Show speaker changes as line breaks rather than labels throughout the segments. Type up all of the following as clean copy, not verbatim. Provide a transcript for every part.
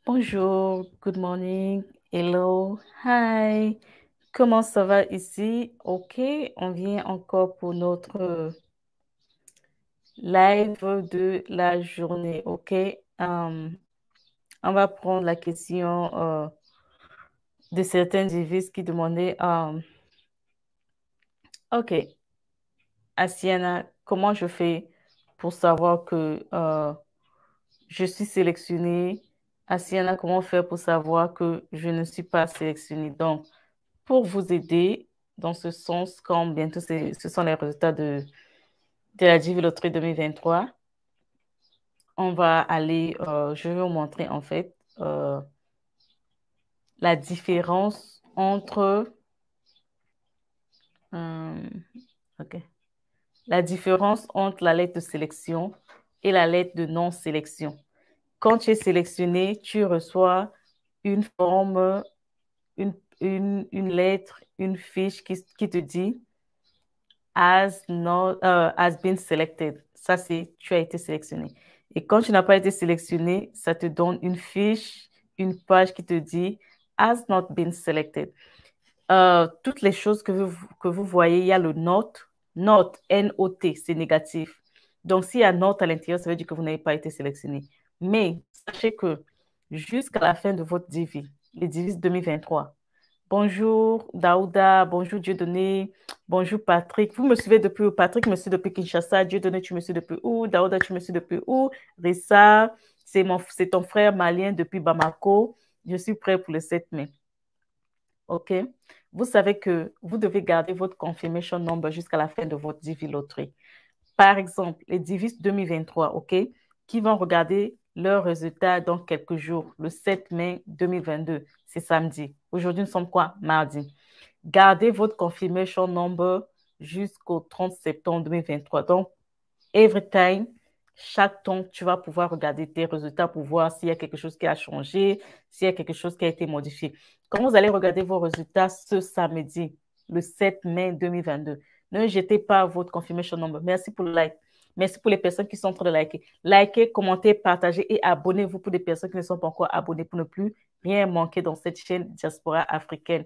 Bonjour, good morning, hello, hi. Comment ça va ici? Ok, on vient encore pour notre live de la journée. Ok, on va prendre la question de certains devises qui demandaient, ok, Asiana, comment je fais pour savoir que je suis sélectionnée? Asiana, comment faire pour savoir que je ne suis pas sélectionnée? Donc, pour vous aider dans ce sens, quand bientôt ce sont les résultats de la Divi Loterie 2023, on va aller, je vais vous montrer en fait la différence entre, euh, ok, la différence entre la lettre de sélection et la lettre de non-sélection. Quand tu es sélectionné, tu reçois une forme, une lettre, une fiche qui te dit has been selected. Ça, c'est tu as été sélectionné. Et quand tu n'as pas été sélectionné, ça te donne une fiche, une page qui te dit has not been selected. Toutes les choses que vous voyez, il y a le note, note, N-O-T, c'est négatif. Donc, s'il y a note à l'intérieur, ça veut dire que vous n'avez pas été sélectionné. Mais sachez que jusqu'à la fin de votre DV, les DV 2023, bonjour Daouda, bonjour Dieudonné, bonjour Patrick. Vous me suivez depuis où? Patrick me suit depuis Kinshasa, Dieudonné, tu me suis depuis où? Daouda, tu me suis depuis où? Rissa, c'est ton frère malien depuis Bamako. Je suis prêt pour le 7 mai. OK? Vous savez que vous devez garder votre confirmation number jusqu'à la fin de votre DV loterie. Par exemple, les Divis 2023, OK, qui vont regarder leurs résultats dans quelques jours, le 7 mai 2022, c'est samedi. Aujourd'hui, nous sommes quoi? Mardi. Gardez votre confirmation number jusqu'au 30 septembre 2023. Donc, every time, chaque temps, tu vas pouvoir regarder tes résultats pour voir s'il y a quelque chose qui a changé, s'il y a quelque chose qui a été modifié. Quand vous allez regarder vos résultats ce samedi, le 7 mai 2022, ne jetez pas votre confirmation number. Merci pour le like. Merci pour les personnes qui sont en train de liker. Likez, commentez, partagez et abonnez-vous pour les personnes qui ne sont pas encore abonnées pour ne plus rien manquer dans cette chaîne Diaspora africaine.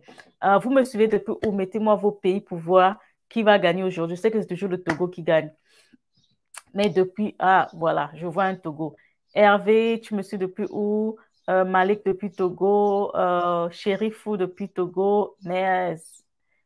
Vous me suivez depuis où? Mettez-moi vos pays pour voir qui va gagner aujourd'hui. Je sais que c'est toujours le Togo qui gagne. Mais depuis, ah, voilà, je vois un Togo. Hervé, tu me suis depuis où? Malik depuis Togo, Chérifou depuis Togo. Mais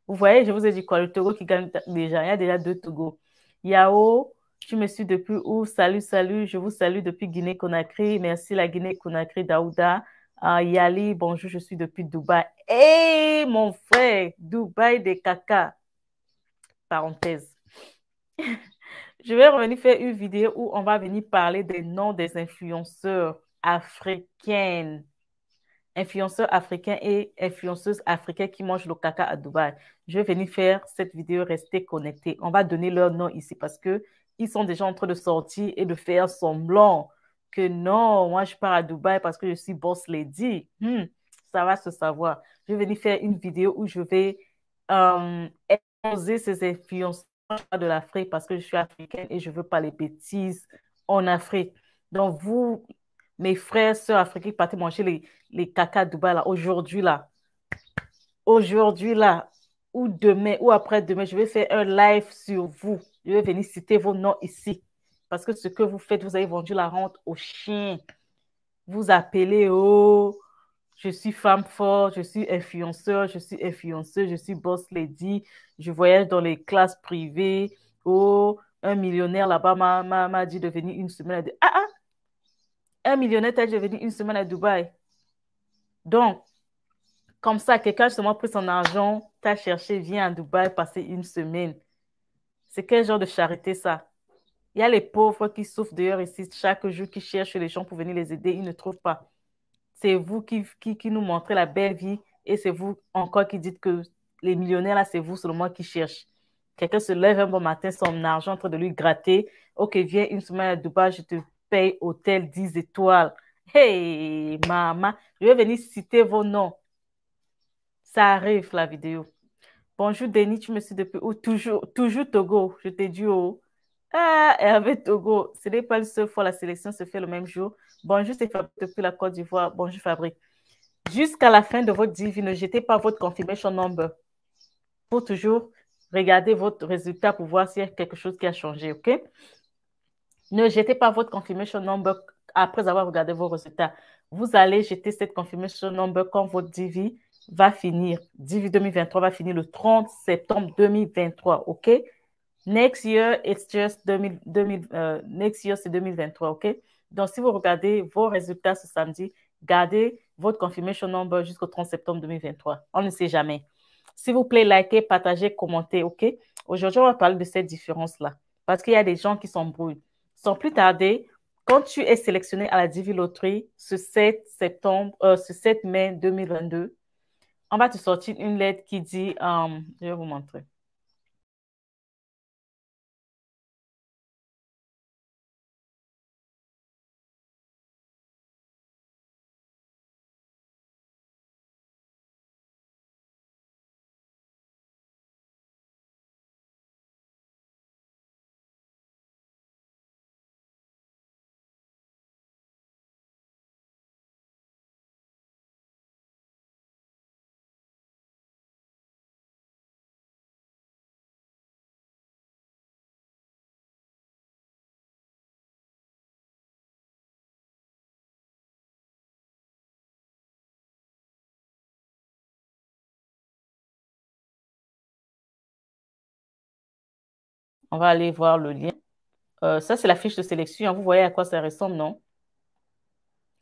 vous voyez, je vous ai dit quoi, le Togo qui gagne déjà. Il y a déjà deux Togos. Yao, tu me suis depuis où? Salut, salut, je vous salue depuis Guinée-Conakry. Merci la Guinée-Conakry, Daouda. Yali, bonjour, je suis depuis Dubaï. Hé, mon frère, Dubaï des caca. Parenthèse. Je vais revenir faire une vidéo où on va venir parler des noms des influenceurs africaines. Influenceurs africains et influenceuses africaines qui mangent le caca à Dubaï. Je vais venir faire cette vidéo, restez connectés. On va donner leur nom ici parce que ils sont déjà en train de sortir et de faire semblant que non, moi je pars à Dubaï parce que je suis boss lady. Ça va se savoir. Je vais venir faire une vidéo où je vais exposer ces influenceurs de l'Afrique parce que je suis africaine et je veux pas les bêtises en Afrique. Donc vous, mes frères, sœurs africains, partez manger les caca de Dubaï là, aujourd'hui là, ou demain, ou après-demain, je vais faire un live sur vous. Je vais venir citer vos noms ici. Parce que ce que vous faites, vous avez vendu la rente aux chiens. Vous appelez, oh, je suis femme forte, je suis influenceur, je suis influenceuse, je suis boss lady, je voyage dans les classes privées. Oh, un millionnaire là-bas m'a dit de venir une semaine. Ah, un millionnaire t'a dit de venir une semaine à Dubaï. Donc, comme ça, quelqu'un justement pris son argent, t'a cherché, vient à Dubaï passer une semaine. C'est quel genre de charité ça? Il y a les pauvres qui souffrent d'ailleurs ici chaque jour, qui cherchent les gens pour venir les aider, ils ne trouvent pas. C'est vous qui nous montrez la belle vie et c'est vous encore qui dites que les millionnaires, là, c'est vous seulement qui cherchent. Quelqu'un se lève un bon matin, son argent en train de lui gratter. Ok, viens une semaine à Dubaï, je te paye hôtel 10 étoiles. Hey, maman, je vais venir citer vos noms. Ça arrive, la vidéo. Bonjour, Denis, tu me suis depuis où? Toujours Togo, je t'ai dit où? Ah, Hervé Togo, ce n'est pas le seul fois la sélection se fait le même jour. Bonjour, c'est Fabrice depuis la Côte d'Ivoire. Bonjour, Fabrice. Jusqu'à la fin de votre DV, ne jetez pas votre confirmation number pour toujours regarder votre résultat pour voir s'il y a quelque chose qui a changé, OK? Ne jetez pas votre confirmation number après avoir regardé vos résultats. Vous allez jeter cette confirmation number quand votre DV va finir. DV 2023 va finir le 30 septembre 2023, OK? Next year, it's just 2000, next year, c'est 2023, OK? Donc, si vous regardez vos résultats ce samedi, gardez votre confirmation number jusqu'au 30 septembre 2023. On ne sait jamais. S'il vous plaît, likez, partagez, commentez, OK? Aujourd'hui, on va parler de cette différence-là parce qu'il y a des gens qui s'embrouillent. Sans plus tarder, quand tu es sélectionné à la Divi Loterie ce 7 septembre, ce 7 mai 2022, on va te sortir une lettre qui dit, je vais vous montrer. On va aller voir le lien. Ça, c'est la fiche de sélection. Vous voyez à quoi ça ressemble, non?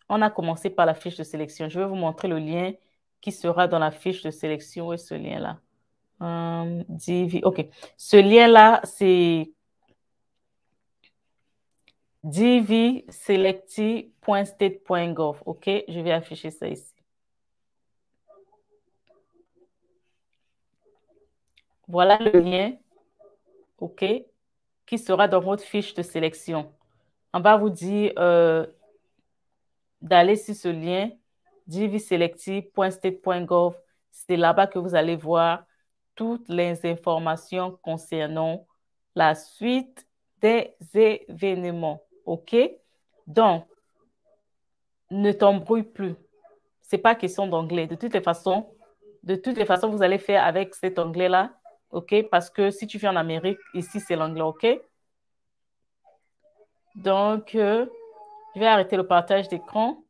On a commencé par la fiche de sélection. Je vais vous montrer le lien qui sera dans la fiche de sélection. Où est ce lien-là? OK. Ce lien-là, c'est dvselecti.state.gov. OK? Je vais afficher ça ici. Voilà le lien, OK, qui sera dans votre fiche de sélection. On va vous dire d'aller sur ce lien, dvselecti.state.gov. C'est là-bas que vous allez voir toutes les informations concernant la suite des événements. OK? Donc, ne t'embrouille plus. C'est pas question d'anglais. De toutes les façons, vous allez faire avec cet anglais-là. OK? Parce que si tu viens en Amérique, ici, c'est l'anglais. OK? Donc, je vais arrêter le partage d'écran.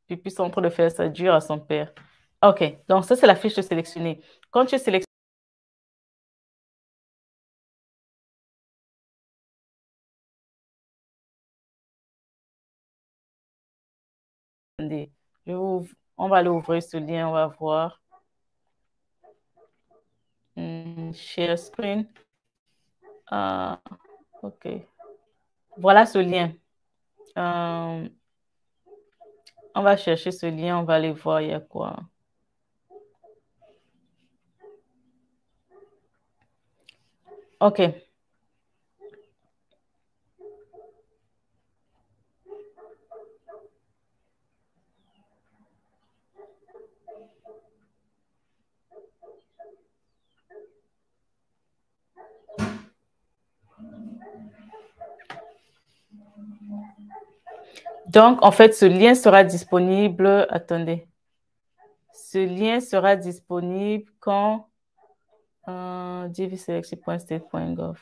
Puis sont en train de faire ça dur à son père. OK, donc ça, c'est la fiche de sélectionner. Quand tu es sélectionné, on va aller ouvrir ce lien, on va voir. Share screen. Ah, OK. Voilà ce lien. Euh, on va chercher ce lien, on va aller voir, il y a quoi. OK. Donc, en fait, ce lien sera disponible. Attendez. Ce lien sera disponible quand dvselexi.state.gov.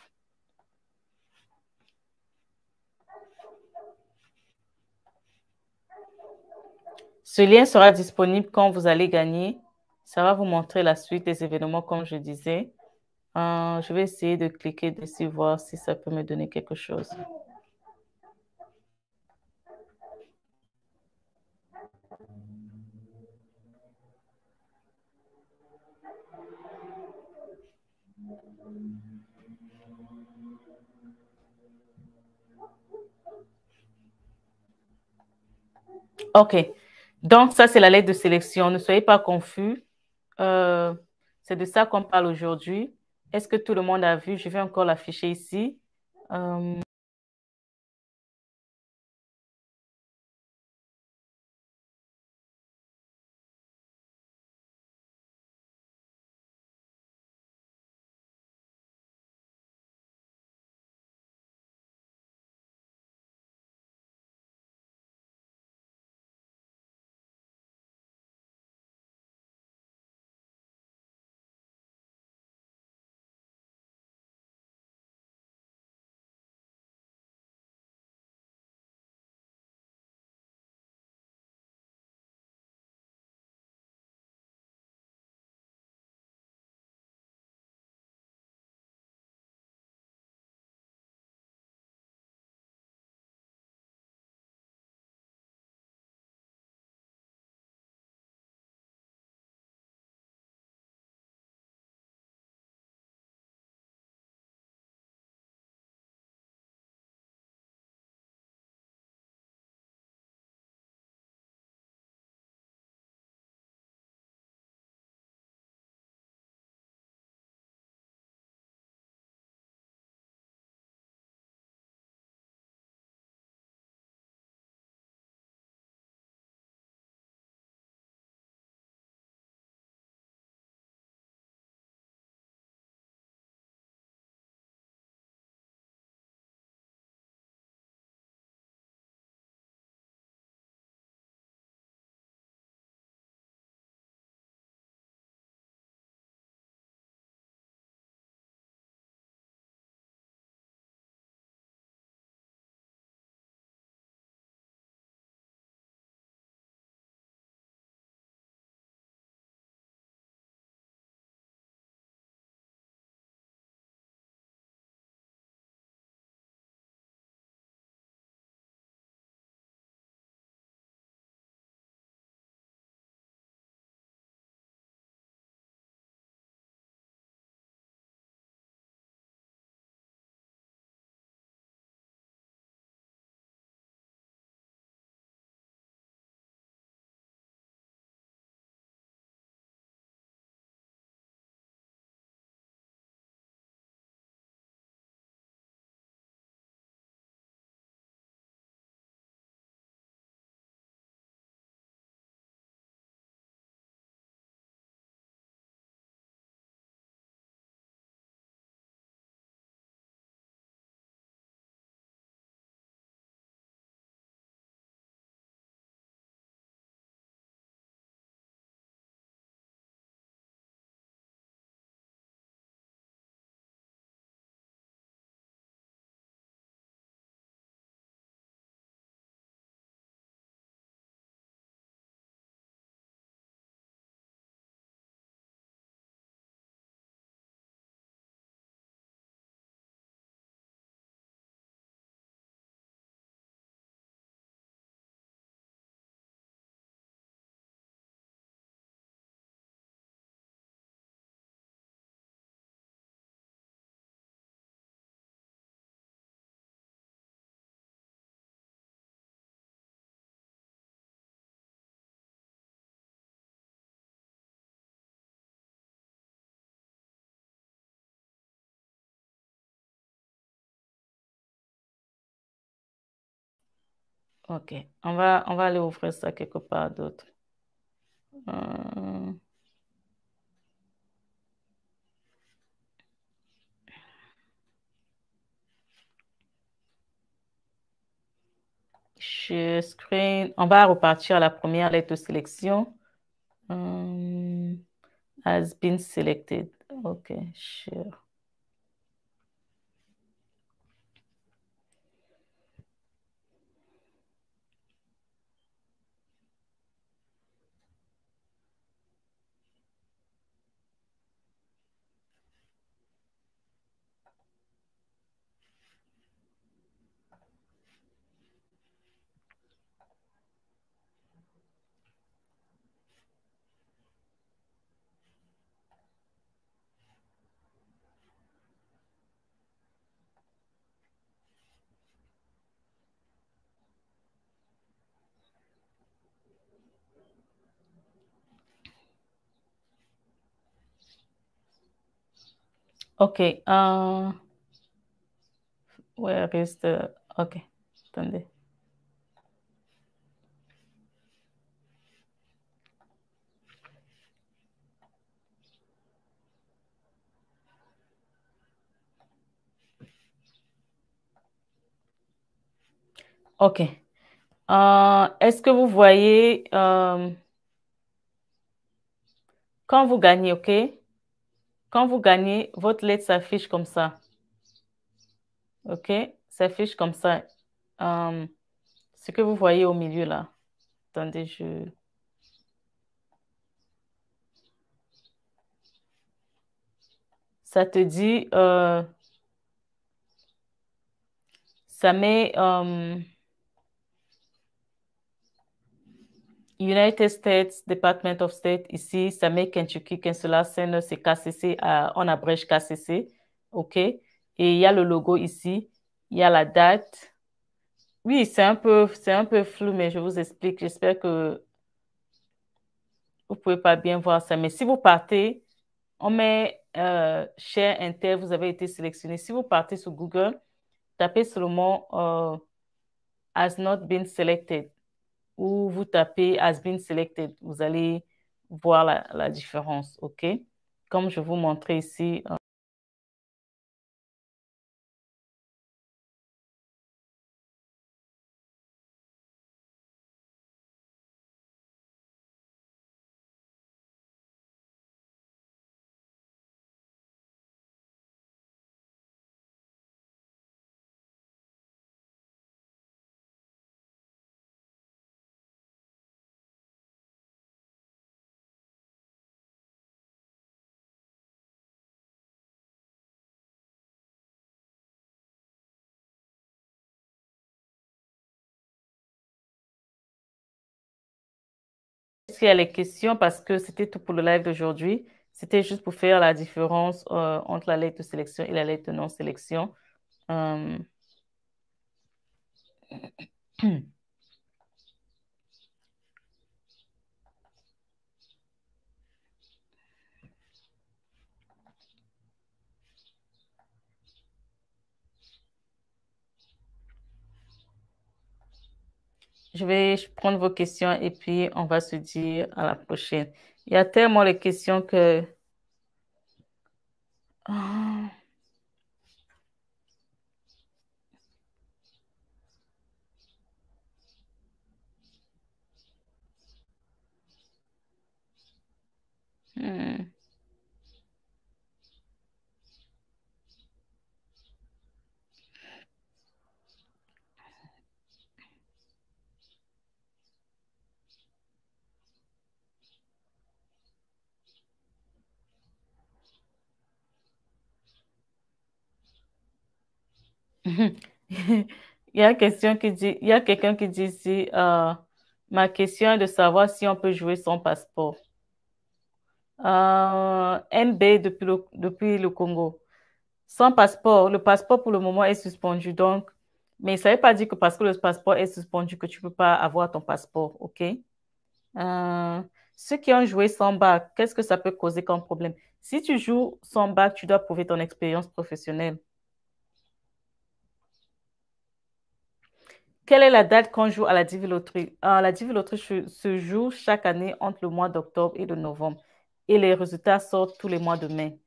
Ce lien sera disponible quand vous allez gagner. Ça va vous montrer la suite des événements, comme je disais. Je vais essayer de cliquer dessus, voir si ça peut me donner quelque chose. OK. Donc, ça, c'est la lettre de sélection. Ne soyez pas confus. Euh, c'est de ça qu'on parle aujourd'hui. Est-ce que tout le monde a vu? Je vais encore l'afficher ici. Euh, Ok, on va aller ouvrir ça quelque part d'autre. Euh, Share screen. On va repartir à la première lettre de sélection. Euh, has been selected. Ok, share. Ok, where is the... Ok, attendez. Ok. Est-ce que vous voyez quand vous gagnez, ok? Quand vous gagnez, votre lettre s'affiche comme ça, ok? S'affiche comme ça. Euh, Ce que vous voyez au milieu là. Attendez, ça te dit, ça met United States, Department of State ici, ça met Kentucky, Kansas, c'est KCC, on abrège KCC, ok? Et il y a le logo ici, il y a la date. Oui, c'est un peu flou, mais je vous explique. J'espère que vous pouvez pas bien voir ça. Mais si vous partez, on met Share Inter, vous avez été sélectionné. Si vous partez sur Google, tapez seulement Has not been selected ou vous tapez Has been selected. Vous allez voir la différence, OK? Comme je vous montrais ici. Est-ce qu'il y a les questions? Parce que c'était tout pour le live d'aujourd'hui. C'était juste pour faire la différence entre la lettre de sélection et la lettre de non-sélection. Euh, Je vais prendre vos questions et puis on va se dire à la prochaine. Il y a tellement de questions que... Ah, hmm. Il y a quelqu'un qui dit ici, ma question est de savoir si on peut jouer son passeport. MB depuis le Congo. Sans passeport, le passeport pour le moment est suspendu, donc, mais ça ne veut pas dire que parce que le passeport est suspendu que tu ne peux pas avoir ton passeport, ok? Ceux qui ont joué sans bac, qu'est-ce que ça peut causer comme problème? Si tu joues sans bac, tu dois prouver ton expérience professionnelle. Quelle est la date qu'on joue à la Divi Loterie? La Divi Loterie se joue chaque année entre le mois d'octobre et de novembre. Et les résultats sortent tous les mois de mai.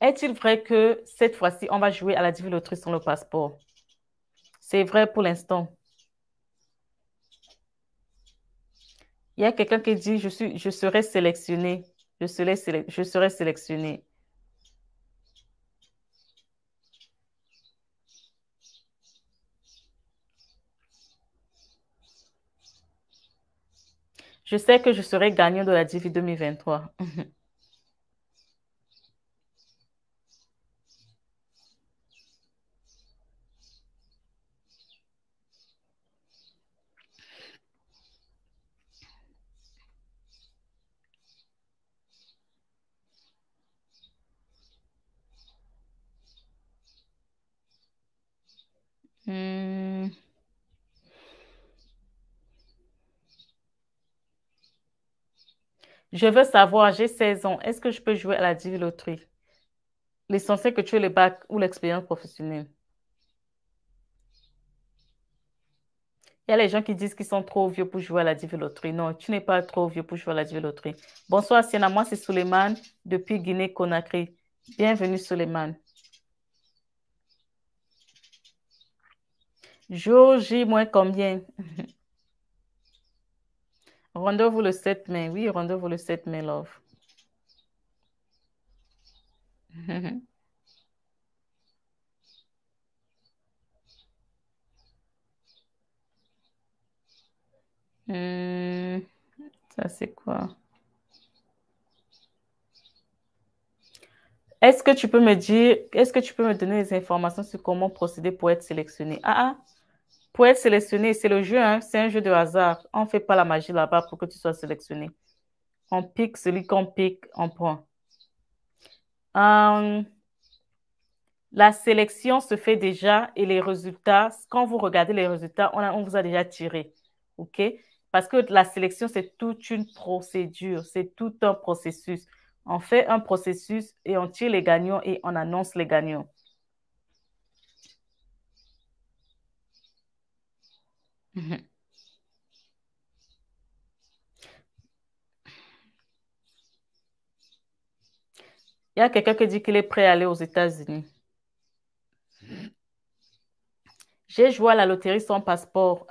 Est-il vrai que cette fois-ci, on va jouer à la Divi Loterie sans le passeport? C'est vrai pour l'instant. Il y a quelqu'un qui dit, je serai sélectionné. Je serai sélectionné. Je sais que je serai gagnant de la Divi 2023. Hmm. Je veux savoir, j'ai 16 ans, est-ce que je peux jouer à la Divi Loterie? L'essentiel que tu aies le bac ou l'expérience professionnelle. Il y a les gens qui disent qu'ils sont trop vieux pour jouer à la Divi Loterie. Non, tu n'es pas trop vieux pour jouer à la Divi Loterie. Bonsoir, Sienna. Moi, c'est Suleiman depuis Guinée-Conakry. Bienvenue, Suleiman. Jour J moins combien? Rendez-vous le 7 mai. Oui, rendez-vous le 7 mai, love. Hmm, ça, c'est quoi? Est-ce que tu peux me donner des informations sur comment procéder pour être sélectionné? Pour être sélectionné, c'est le jeu, hein, c'est un jeu de hasard. On ne fait pas la magie là-bas pour que tu sois sélectionné. On pique celui qu'on pique, on prend. Euh, la sélection se fait déjà et les résultats, quand vous regardez les résultats, on vous a déjà tiré. OK? Parce que la sélection, c'est toute une procédure, c'est tout un processus. On fait un processus et on tire les gagnants et on annonce les gagnants. Mhm. Il y a quelqu'un qui dit qu'il est prêt à aller aux États-Unis. J'ai joué à la loterie sans passeport.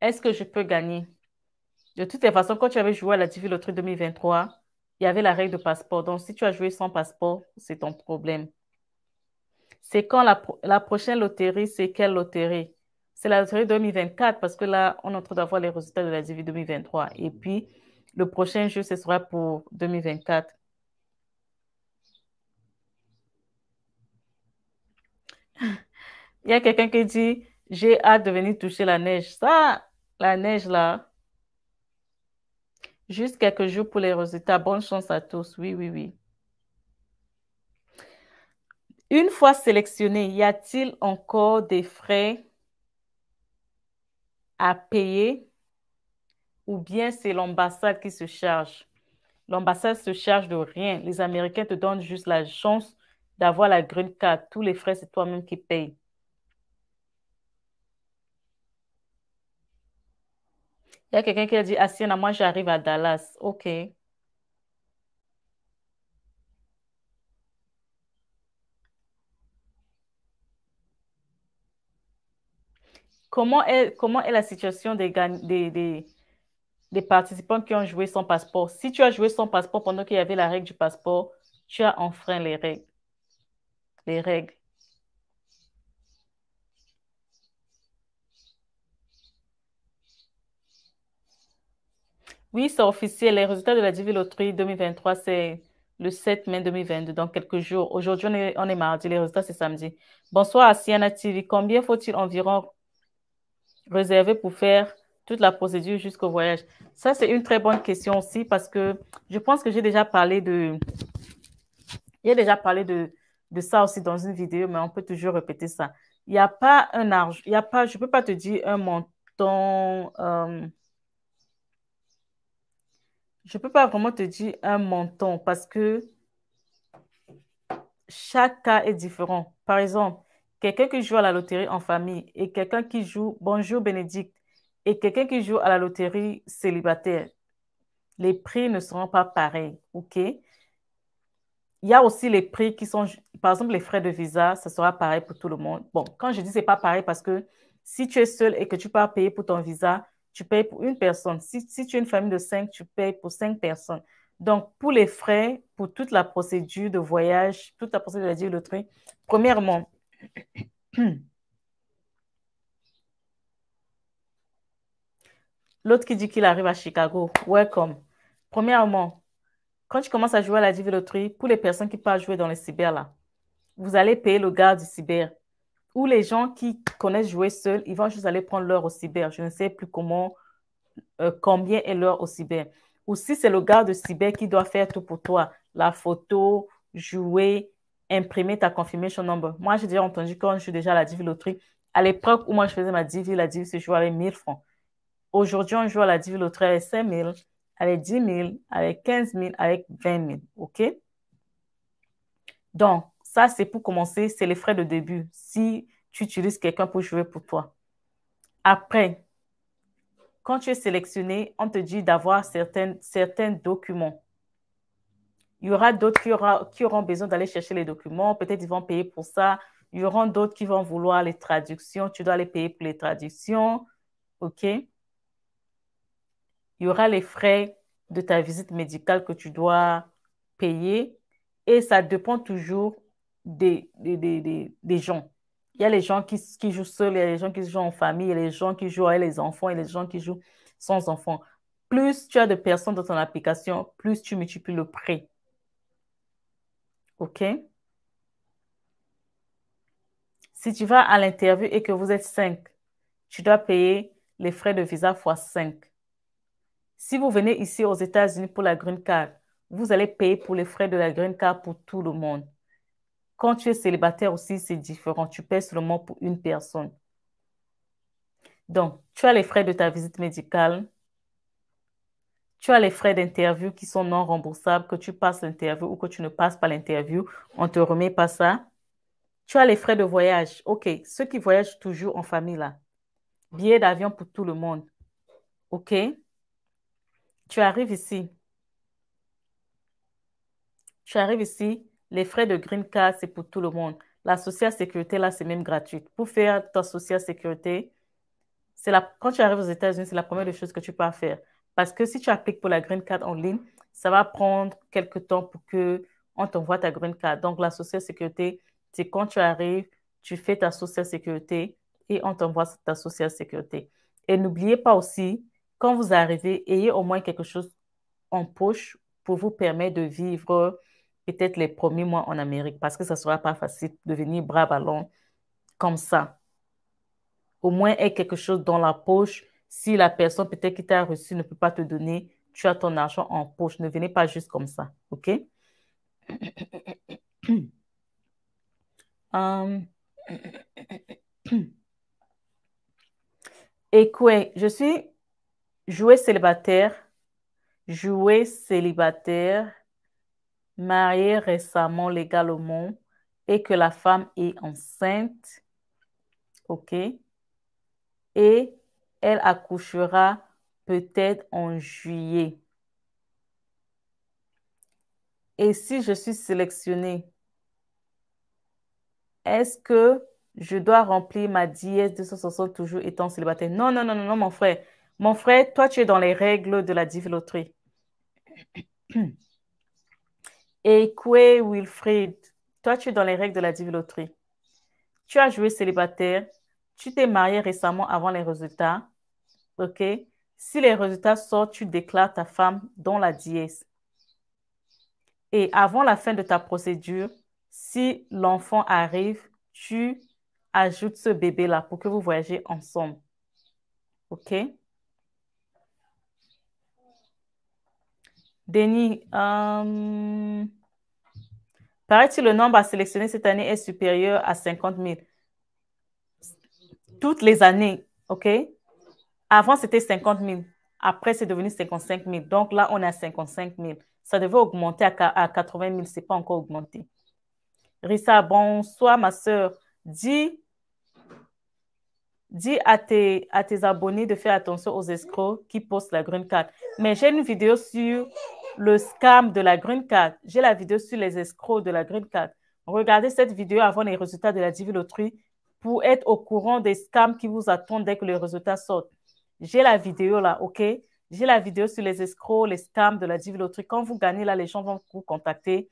Est-ce que je peux gagner? De toutes les façons, quand tu avais joué à la TV Loterie 2023, il y avait la règle de passeport. Donc, si tu as joué sans passeport, c'est ton problème. C'est quand la prochaine loterie, c'est quelle loterie? C'est la loterie 2024 parce que là, on est en train d'avoir les résultats de la TV 2023. Et puis, le prochain jeu, ce sera pour 2024. Il y a quelqu'un qui dit, j'ai hâte de venir toucher la neige. Ça, la neige là, juste quelques jours pour les résultats. Bonne chance à tous. Oui, oui, oui. Une fois sélectionné, y a-t-il encore des frais à payer ou bien c'est l'ambassade qui se charge? L'ambassade se charge de rien. Les Américains te donnent juste la chance d'avoir la green card. Tous les frais, c'est toi-même qui payes. Il y a quelqu'un qui a dit, ah, Sienna, moi j'arrive à Dallas. OK. Comment est la situation des participants qui ont joué sans passeport? Si tu as joué sans passeport pendant qu'il y avait la règle du passeport, tu as enfreint les règles. Les règles. Oui, c'est officiel. Les résultats de la Divi Loterie 2023, c'est le 7 mai 2022, donc quelques jours. Aujourd'hui, on est mardi. Les résultats, c'est samedi. Bonsoir à Siena TV. Combien faut-il environ réserver pour faire toute la procédure jusqu'au voyage? Ça, c'est une très bonne question aussi parce que je pense que j'ai déjà parlé de ça aussi dans une vidéo, mais on peut toujours répéter ça. Il n'y a pas un argent, il y a pas, je ne peux pas te dire un montant. Je ne peux pas vraiment te dire un montant parce que chaque cas est différent. Par exemple, quelqu'un qui joue à la loterie en famille et quelqu'un qui joue, bonjour Bénédicte, et quelqu'un qui joue à la loterie célibataire, les prix ne seront pas pareils, OK? Il y a aussi les prix qui sont, par exemple, les frais de visa, ça sera pareil pour tout le monde. Bon, quand je dis c'est pas pareil, parce que si tu es seul et que tu peux payer pour ton visa, tu payes pour une personne. Si tu es une famille de 5, tu payes pour 5 personnes. Donc, pour les frais, pour toute la procédure de voyage, toute la procédure de la loterie, premièrement, l'autre qui dit qu'il arrive à Chicago, welcome. Premièrement, quand tu commences à jouer à la loterie, pour les personnes qui partent jouer dans les cyber, là, vous allez payer le gars du cyber. Ou les gens qui connaissent jouer seuls, ils vont juste aller prendre l'heure au cyber. Je ne sais plus combien est l'heure au cyber. Ou si c'est le gars de cyber qui doit faire tout pour toi, la photo, jouer, imprimer ta confirmation number. Moi, j'ai déjà entendu quand je suis déjà à la Divi Loterie, à l'époque où moi je faisais ma Divi, la Divi se jouait avec 1000 francs. Aujourd'hui, on joue à la Divi Loterie avec 5000, avec 10 000, avec 15 000, avec 20 000. OK? Donc, ça, c'est pour commencer, c'est les frais de début. Si tu utilises quelqu'un pour jouer pour toi. Après, quand tu es sélectionné, on te dit d'avoir certains documents. Il y aura d'autres qui auront besoin d'aller chercher les documents. Peut-être ils vont payer pour ça. Il y aura d'autres qui vont vouloir les traductions. Tu dois les payer pour les traductions. OK? Il y aura les frais de ta visite médicale que tu dois payer. Et ça dépend toujours des gens. Il y a les gens qui jouent seuls, il y a les gens qui jouent en famille, il y a les gens qui jouent avec les enfants et les gens qui jouent sans enfants. Plus tu as de personnes dans ton application, plus tu multiplies le prix. OK? Si tu vas à l'interview et que vous êtes 5, tu dois payer les frais de visa fois 5. Si vous venez ici aux États-Unis pour la green card, vous allez payer pour les frais de la green card pour tout le monde. Quand tu es célibataire aussi, c'est différent. Tu paies seulement pour une personne. Donc, tu as les frais de ta visite médicale. Tu as les frais d'interview qui sont non remboursables, que tu passes l'interview ou que tu ne passes pas l'interview. On ne te remet pas ça. Tu as les frais de voyage. OK, ceux qui voyagent toujours en famille, là. Billets d'avion pour tout le monde. OK? Tu arrives ici. Tu arrives ici. Les frais de green card, c'est pour tout le monde. La social sécurité, là, c'est même gratuite. Pour faire ta social sécurité, quand tu arrives aux États-Unis, c'est la première des choses que tu peux faire. Parce que si tu appliques pour la green card en ligne, ça va prendre quelques temps pour que on t'envoie ta green card. Donc, la social sécurité, c'est quand tu arrives, tu fais ta social sécurité et on t'envoie ta social sécurité. Et n'oubliez pas aussi, quand vous arrivez, ayez au moins quelque chose en poche pour vous permettre de vivre peut-être les premiers mois en Amérique parce que ça ne sera pas facile de venir bras ballants comme ça. Au moins, aie quelque chose dans la poche. Si la personne peut-être qui t'a reçu ne peut pas te donner, tu as ton argent en poche. Ne venez pas juste comme ça. OK? Um, et quoi? Je suis jouée célibataire, jouée célibataire, mariée récemment légalement et que la femme est enceinte. OK? Et elle accouchera peut-être en juillet. Et si je suis sélectionnée, est-ce que je dois remplir ma dièse 260 toujours étant célibataire? Non, non, non, non, non, mon frère. Mon frère, toi, tu es dans les règles de la loterie. Et quoi, Wilfried, toi, tu es dans les règles de la loterie. Tu as joué célibataire. Tu t'es marié récemment avant les résultats. OK? Si les résultats sortent, tu déclares ta femme dans la dièse. Et avant la fin de ta procédure, si l'enfant arrive, tu ajoutes ce bébé-là pour que vous voyagez ensemble. OK? Denis, paraît-il le nombre à sélectionner cette année est supérieur à 50 000. Toutes les années, OK? Avant, c'était 50 000. Après, c'est devenu 55 000. Donc là, on est à 55 000. Ça devait augmenter à 80 000. Ce n'est pas encore augmenté. Rissa, bonsoir ma soeur. Dis, dis à tes abonnés de faire attention aux escrocs qui postent la green card. Mais j'ai une vidéo sur le scam de la green card. J'ai la vidéo sur les escrocs de la green card. Regardez cette vidéo avant les résultats de la Divi Loterie pour être au courant des scams qui vous attendent dès que les résultats sortent. J'ai la vidéo là, OK? J'ai la vidéo sur les escrocs, les scams de la Divi Loterie. Quand vous gagnez là, les gens vont vous contacter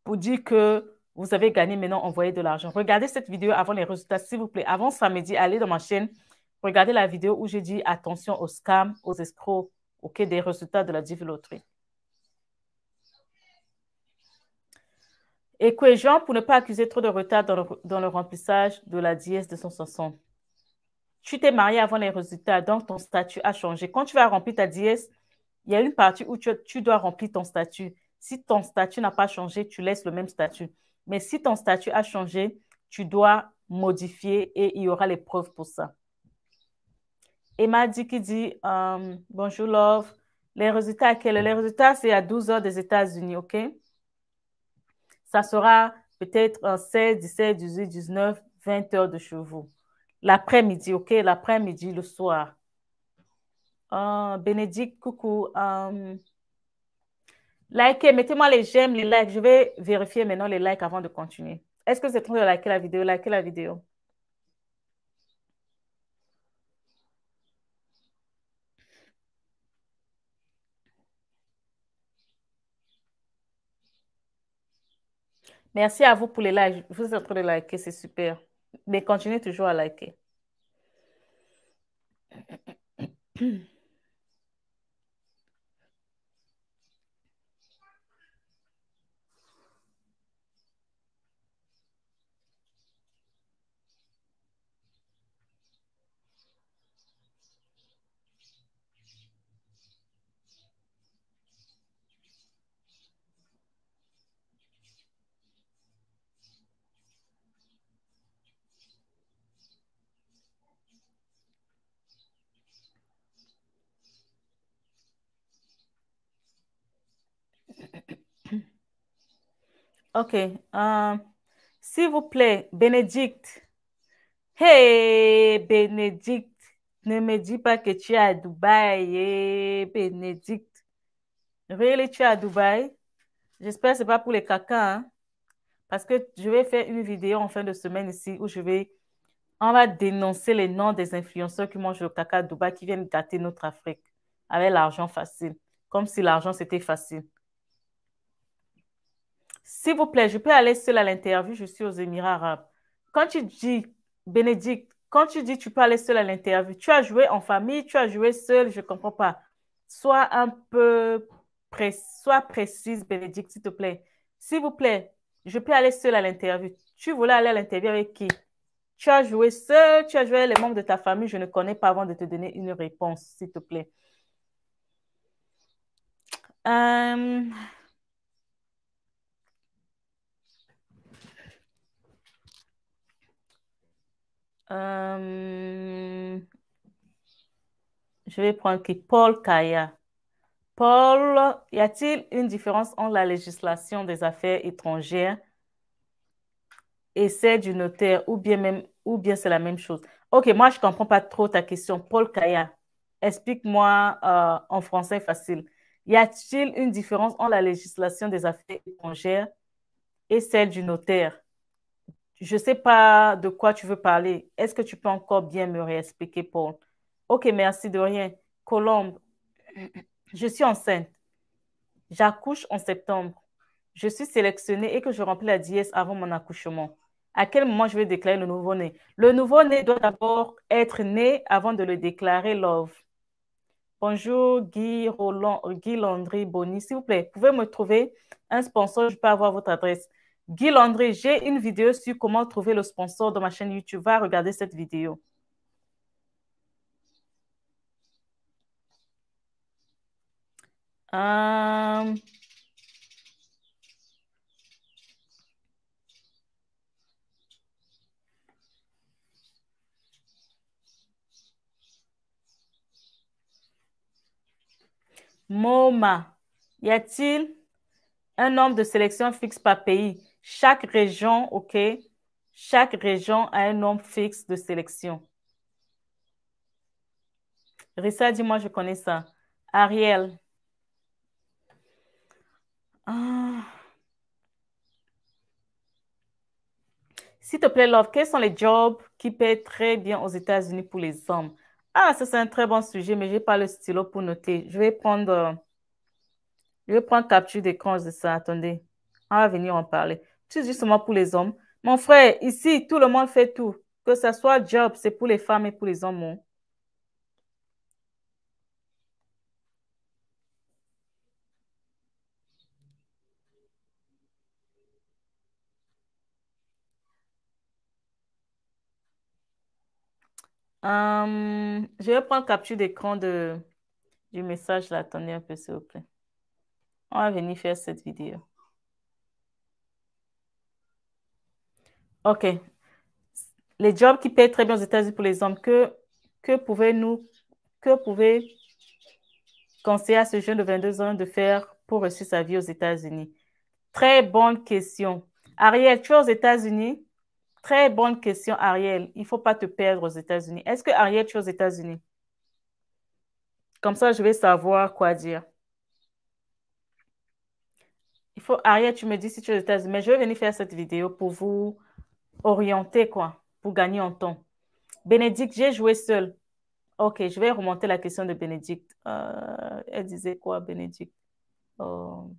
pour dire que vous avez gagné, maintenant envoyez de l'argent. Regardez cette vidéo avant les résultats, s'il vous plaît. Avant samedi, allez dans ma chaîne, regardez la vidéo où j'ai dit attention aux scams, aux escrocs, OK, des résultats de la Divi Loterie. Équation pour ne pas accuser trop de retard dans le remplissage de la dièse 260. Tu t'es marié avant les résultats, donc ton statut a changé. Quand tu vas remplir ta dièse, il y a une partie où tu dois remplir ton statut. Si ton statut n'a pas changé, tu laisses le même statut. Mais si ton statut a changé, tu dois modifier et il y aura les preuves pour ça. Emma dit qui dit bonjour love. Les résultats à quel? Les résultats, c'est à 12 heures des États-Unis, OK? Ça sera peut-être un 16, 17, 18, 19, 20 heures de chez vous. L'après-midi, OK? L'après-midi, le soir. Bénédicte, coucou. Likez, mettez-moi les j'aime, les likes. Je vais vérifier maintenant les likes avant de continuer. Est-ce que c'est en train de liker la vidéo? Likez la vidéo. Merci à vous pour les likes. Vous êtes en train de liker, c'est super. Mais continuez toujours à liker. OK. S'il vous plaît, Bénédicte. Hey, Bénédicte. Ne me dis pas que tu es à Dubaï. Hey, Bénédicte. Really, tu es à Dubaï? J'espère que ce n'est pas pour les caca, hein? Parce que je vais faire une vidéo en fin de semaine ici où on va dénoncer les noms des influenceurs qui mangent le caca à Dubaï, qui viennent gâter notre Afrique avec l'argent facile. Comme si l'argent, c'était facile. S'il vous plaît, je peux aller seule à l'interview, je suis aux Émirats arabes. Quand tu dis, Bénédicte, quand tu dis tu peux aller seule à l'interview, tu as joué en famille, tu as joué seule, je ne comprends pas. Sois un peu sois précise, Bénédicte, s'il te plaît. S'il vous plaît, je peux aller seule à l'interview. Tu voulais aller à l'interview avec qui? Tu as joué seul, tu as joué les membres de ta famille, je ne connais pas avant de te donner une réponse, s'il te plaît. Euh, euh, je vais prendre qui? Paul Kaya. Paul, y a-t-il une différence entre la législation des affaires étrangères et celle du notaire ou bien c'est la même chose? Ok, moi je ne comprends pas trop ta question. Paul Kaya, explique-moi en français facile. Y a-t-il une différence entre la législation des affaires étrangères et celle du notaire? Je ne sais pas de quoi tu veux parler. Est-ce que tu peux encore bien me réexpliquer, Paul? Ok, merci de rien. Colombe, je suis enceinte. J'accouche en septembre. Je suis sélectionnée et que je remplis la dièse avant mon accouchement. À quel moment je vais déclarer le nouveau-né? Le nouveau-né doit d'abord être né avant de le déclarer, love. Bonjour Guy Landry Bonny. S'il vous plaît, pouvez me trouver un sponsor, je peux avoir votre adresse. Guy Landry, j'ai une vidéo sur comment trouver le sponsor dans ma chaîne YouTube. Va regarder cette vidéo. Euh, MoMA, y a-t-il un nombre de sélection fixe par pays? Chaque région, OK, chaque région a un nombre fixe de sélection. Rissa, dis-moi, je connais ça. Ariel. Ah. S'il te plaît, Love, quels sont les jobs qui paient très bien aux États-Unis pour les hommes? Ah, ça, c'est un très bon sujet, mais je n'ai pas le stylo pour noter. Je vais prendre capture d'écran de ça. Attendez. On va venir en parler. C'est justement pour les hommes. Mon frère, ici, tout le monde fait tout. Que ce soit job, c'est pour les femmes et pour les hommes, hein. Je vais prendre capture d'écran du message là. Attendez un peu, s'il vous plaît. On va venir faire cette vidéo. OK. Les jobs qui paient très bien aux États-Unis pour les hommes, que pouvez conseiller à ce jeune de 22 ans de faire pour réussir sa vie aux États-Unis? Très bonne question. Ariel, tu es aux États-Unis? Très bonne question, Ariel. Il ne faut pas te perdre aux États-Unis. Est-ce que Ariel, tu es aux États-Unis? Comme ça, je vais savoir quoi dire. Ariel, tu me dis si tu es aux États-Unis, mais je vais venir faire cette vidéo pour vous orienter, quoi, pour gagner en temps. Bénédicte, j'ai joué seul. Ok, je vais remonter la question de Bénédicte. Elle disait quoi, Bénédicte? Oh,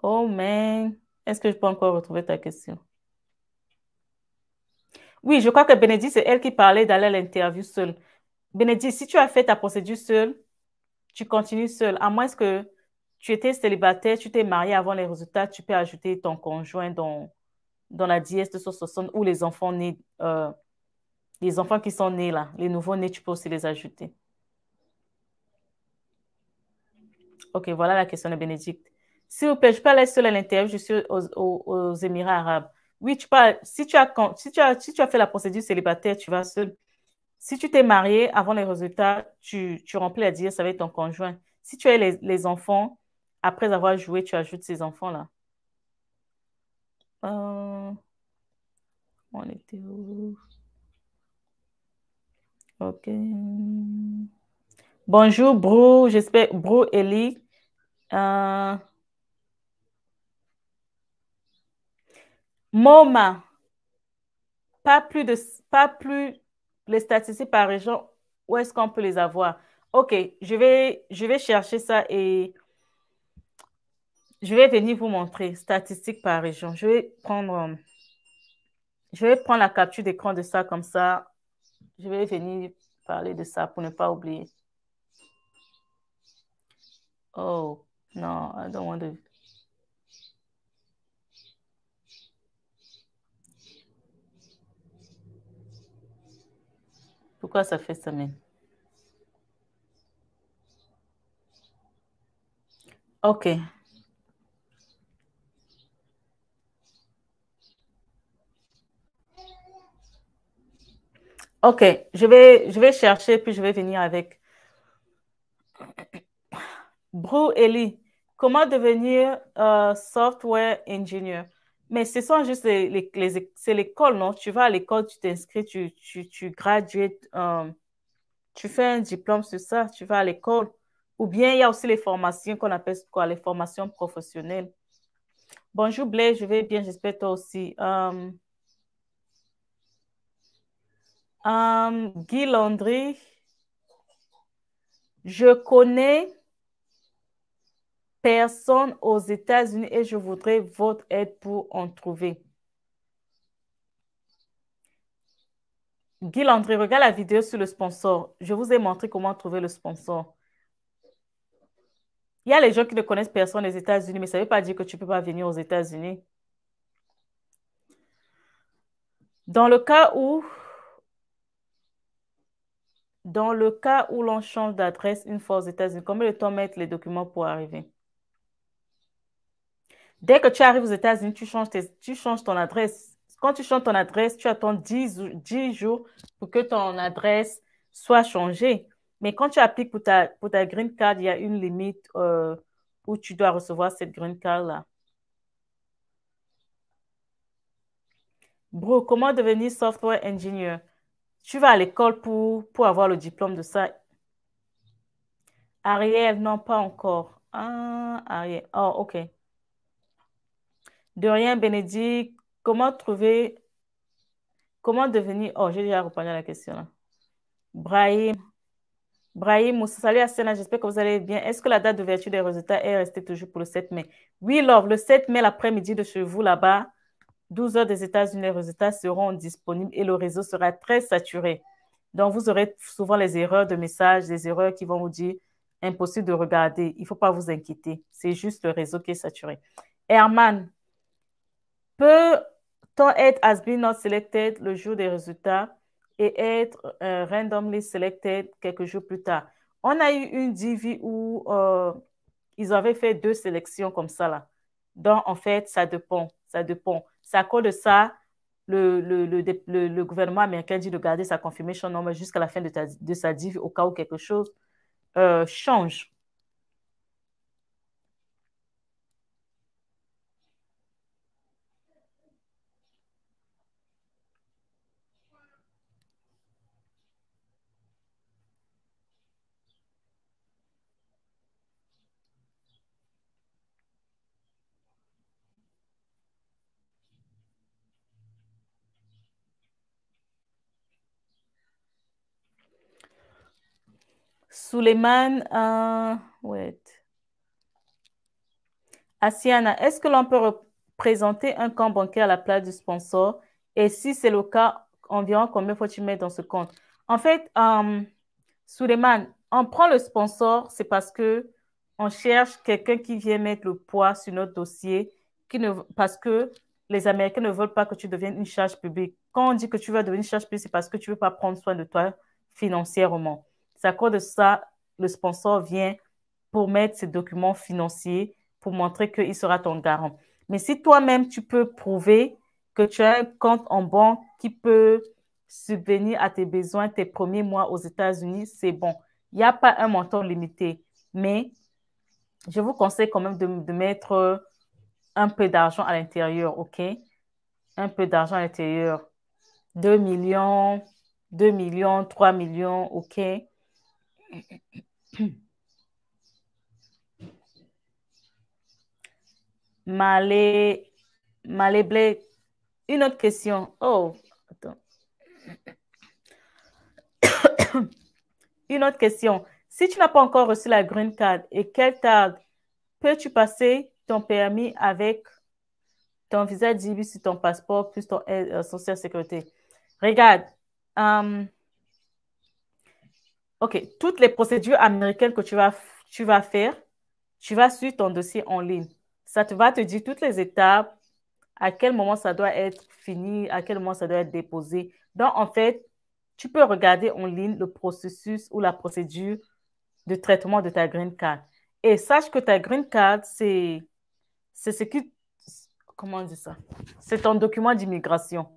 oh man. Est-ce que je peux encore retrouver ta question? Oui, je crois que Bénédicte, c'est elle qui parlait d'aller à l'interview seule. Bénédicte, si tu as fait ta procédure seule, tu continues seule. À moins que tu étais célibataire, tu t'es marié avant les résultats, tu peux ajouter ton conjoint dans la dièse de 60 ou les enfants nés, les enfants qui sont nés là, les nouveaux-nés, tu peux aussi les ajouter. Ok, voilà la question de Bénédicte. S'il vous plaît, je peux aller seule à l'interview, je suis aux Émirats arabes. Oui, si tu as fait la procédure célibataire, tu vas seul. Si tu t'es marié avant les résultats, tu remplis la dièse avec ton conjoint. Si tu as les enfants, après avoir joué, tu ajoutes ces enfants-là. Euh, on était où? Ok. Bonjour, Brou, j'espère, Brou Eli. Euh, MoMA, pas plus de, pas plus les statistiques par région, où est-ce qu'on peut les avoir? Ok, je vais chercher ça et je vais venir vous montrer statistiques par région. Je vais prendre la capture d'écran de ça comme ça. Je vais venir parler de ça pour ne pas oublier. Oh, non, I don't want to. Pourquoi ça fait ça même? Ok. Ok, je vais chercher puis je vais venir avec. Bru Eli, comment devenir software engineer? Mais ce sont juste c'est l'école, non? Tu vas à l'école, tu t'inscris, tu graduates, tu fais un diplôme sur ça, tu vas à l'école. Ou bien il y a aussi les formations qu'on appelle quoi, les formations professionnelles. Bonjour Blaise, je vais bien, j'espère toi aussi. Guy Landry, je connais personne aux États-Unis et je voudrais votre aide pour en trouver. Guy Landry, regarde la vidéo sur le sponsor. Je vous ai montré comment trouver le sponsor. Il y a les gens qui ne connaissent personne aux États-Unis, mais ça ne veut pas dire que tu ne peux pas venir aux États-Unis. Dans le cas où, dans le cas où l'on change d'adresse une fois aux États-Unis, combien de temps mettent les documents pour arriver? Dès que tu arrives aux États-Unis, tu changes ton adresse. Quand tu changes ton adresse, tu attends 10 jours pour que ton adresse soit changée. Mais quand tu appliques pour ta green card, il y a une limite où tu dois recevoir cette green card-là. Bro, comment devenir software engineer? Tu vas à l'école pour avoir le diplôme de ça. Ariel, non, pas encore. Ah, Ariel. Oh, OK. De rien, Bénédicte. Comment devenir... Oh, j'ai déjà répondu à la question là. Brahim. Brahim Moussa, salut Assena, j'espère que vous allez bien. Est-ce que la date d'ouverture des résultats est restée toujours pour le 7 mai? Oui, Love, le 7 mai, l'après-midi de chez vous là-bas, 12 heures des États-Unis, les résultats seront disponibles et le réseau sera très saturé. Donc, vous aurez souvent les erreurs de messages, des erreurs qui vont vous dire impossible de regarder. Il ne faut pas vous inquiéter. C'est juste le réseau qui est saturé. Herman, peut-on être has been not selected le jour des résultats et être randomly selected quelques jours plus tard? On a eu une DV où ils avaient fait 2 sélections comme ça là. Donc, en fait, ça dépend. Ça dépend. C'est à cause de ça, le gouvernement américain dit de garder sa confirmation number jusqu'à la fin de sa div au cas où quelque chose change. Suleiman, wait. Asiana, est-ce que l'on peut représenter un compte bancaire à la place du sponsor? Et si c'est le cas, environ combien faut-il mettre dans ce compte? En fait, Suleiman, on prend le sponsor, c'est parce que on cherche quelqu'un qui vient mettre le poids sur notre dossier, parce que les Américains ne veulent pas que tu deviennes une charge publique. Quand on dit que tu vas devenir une charge publique, c'est parce que tu ne veux pas prendre soin de toi financièrement. C'est à cause de ça, le sponsor vient pour mettre ses documents financiers, pour montrer qu'il sera ton garant. Mais si toi-même, tu peux prouver que tu as un compte en banque qui peut subvenir à tes besoins tes premiers mois aux États-Unis, c'est bon. Il n'y a pas un montant limité, mais je vous conseille quand même de mettre un peu d'argent à l'intérieur, OK? Un peu d'argent à l'intérieur. 2 millions, 2 millions, 3 millions, OK? Malé, Malé Blake, une autre question. Oh, attends. Une autre question. Si tu n'as pas encore reçu la green card et qu'elle tarde, peux-tu passer ton permis avec ton visa DB sur ton passeport plus ton social sécurité? Regarde, euh, OK, toutes les procédures américaines que tu vas faire, tu vas suivre ton dossier en ligne. Ça te va te dire toutes les étapes, à quel moment ça doit être fini, à quel moment ça doit être déposé. Donc, en fait, tu peux regarder en ligne le processus ou la procédure de traitement de ta green card. Et sache que ta green card, c'est ce qui, comment on dit ça? C'est ton document d'immigration.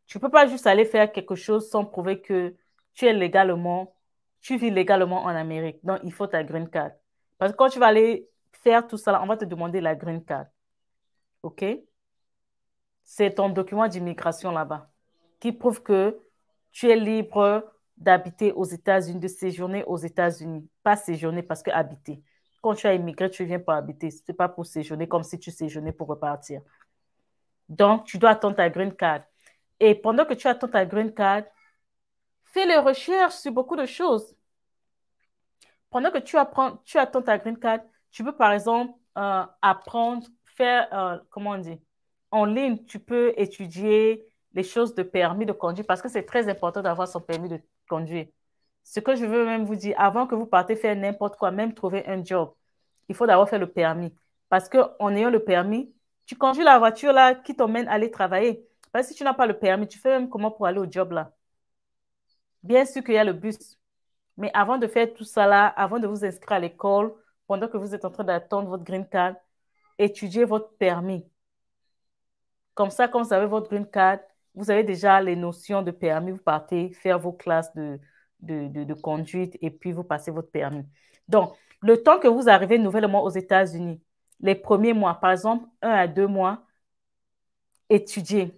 Tu ne peux pas juste aller faire quelque chose sans prouver que tu es légalement, tu vis légalement en Amérique. Donc, il faut ta green card. Parce que quand tu vas aller faire tout ça, on va te demander la green card. OK? C'est ton document d'immigration là-bas qui prouve que tu es libre d'habiter aux États-Unis, de séjourner aux États-Unis. Pas séjourner parce que habiter. Quand tu as immigré, tu viens pour habiter. Ce n'est pas pour séjourner comme si tu séjournais pour repartir. Donc, tu dois attendre ta green card. Et pendant que tu attends ta green card, fais les recherches sur beaucoup de choses. Pendant que tu attends ta green card, tu peux par exemple apprendre, faire, comment on dit, en ligne, tu peux étudier les choses de permis de conduire parce que c'est très important d'avoir son permis de conduire. Ce que je veux même vous dire, avant que vous partez faire n'importe quoi, même trouver un job, il faut d'abord faire le permis. Parce qu'en ayant le permis, tu conduis la voiture là qui t'emmène à aller travailler. Parce que si tu n'as pas le permis, tu fais même comment pour aller au job là. Bien sûr qu'il y a le bus. Mais avant de faire tout ça là, avant de vous inscrire à l'école, pendant que vous êtes en train d'attendre votre green card, étudiez votre permis. Comme ça, quand vous avez votre green card, vous avez déjà les notions de permis, vous partez faire vos classes de conduite et puis vous passez votre permis. Donc, le temps que vous arrivez nouvellement aux États-Unis, les premiers mois, par exemple, 1 à 2 mois, étudiez.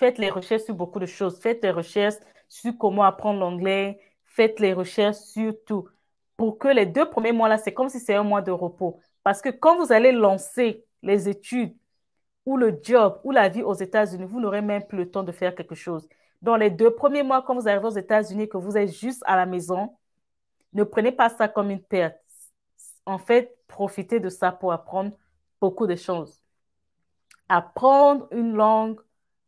faites les recherches sur beaucoup de choses. Faites les recherches sur comment apprendre l'anglais. Faites les recherches sur tout. Pour que les 2 premiers mois là, c'est comme si c'est un mois de repos. Parce que quand vous allez lancer les études ou le job ou la vie aux États-Unis, vous n'aurez même plus le temps de faire quelque chose. Dans les 2 premiers mois, quand vous arrivez aux États-Unis, que vous êtes juste à la maison, ne prenez pas ça comme une perte. En fait, profitez de ça pour apprendre beaucoup de choses. Apprendre une langue,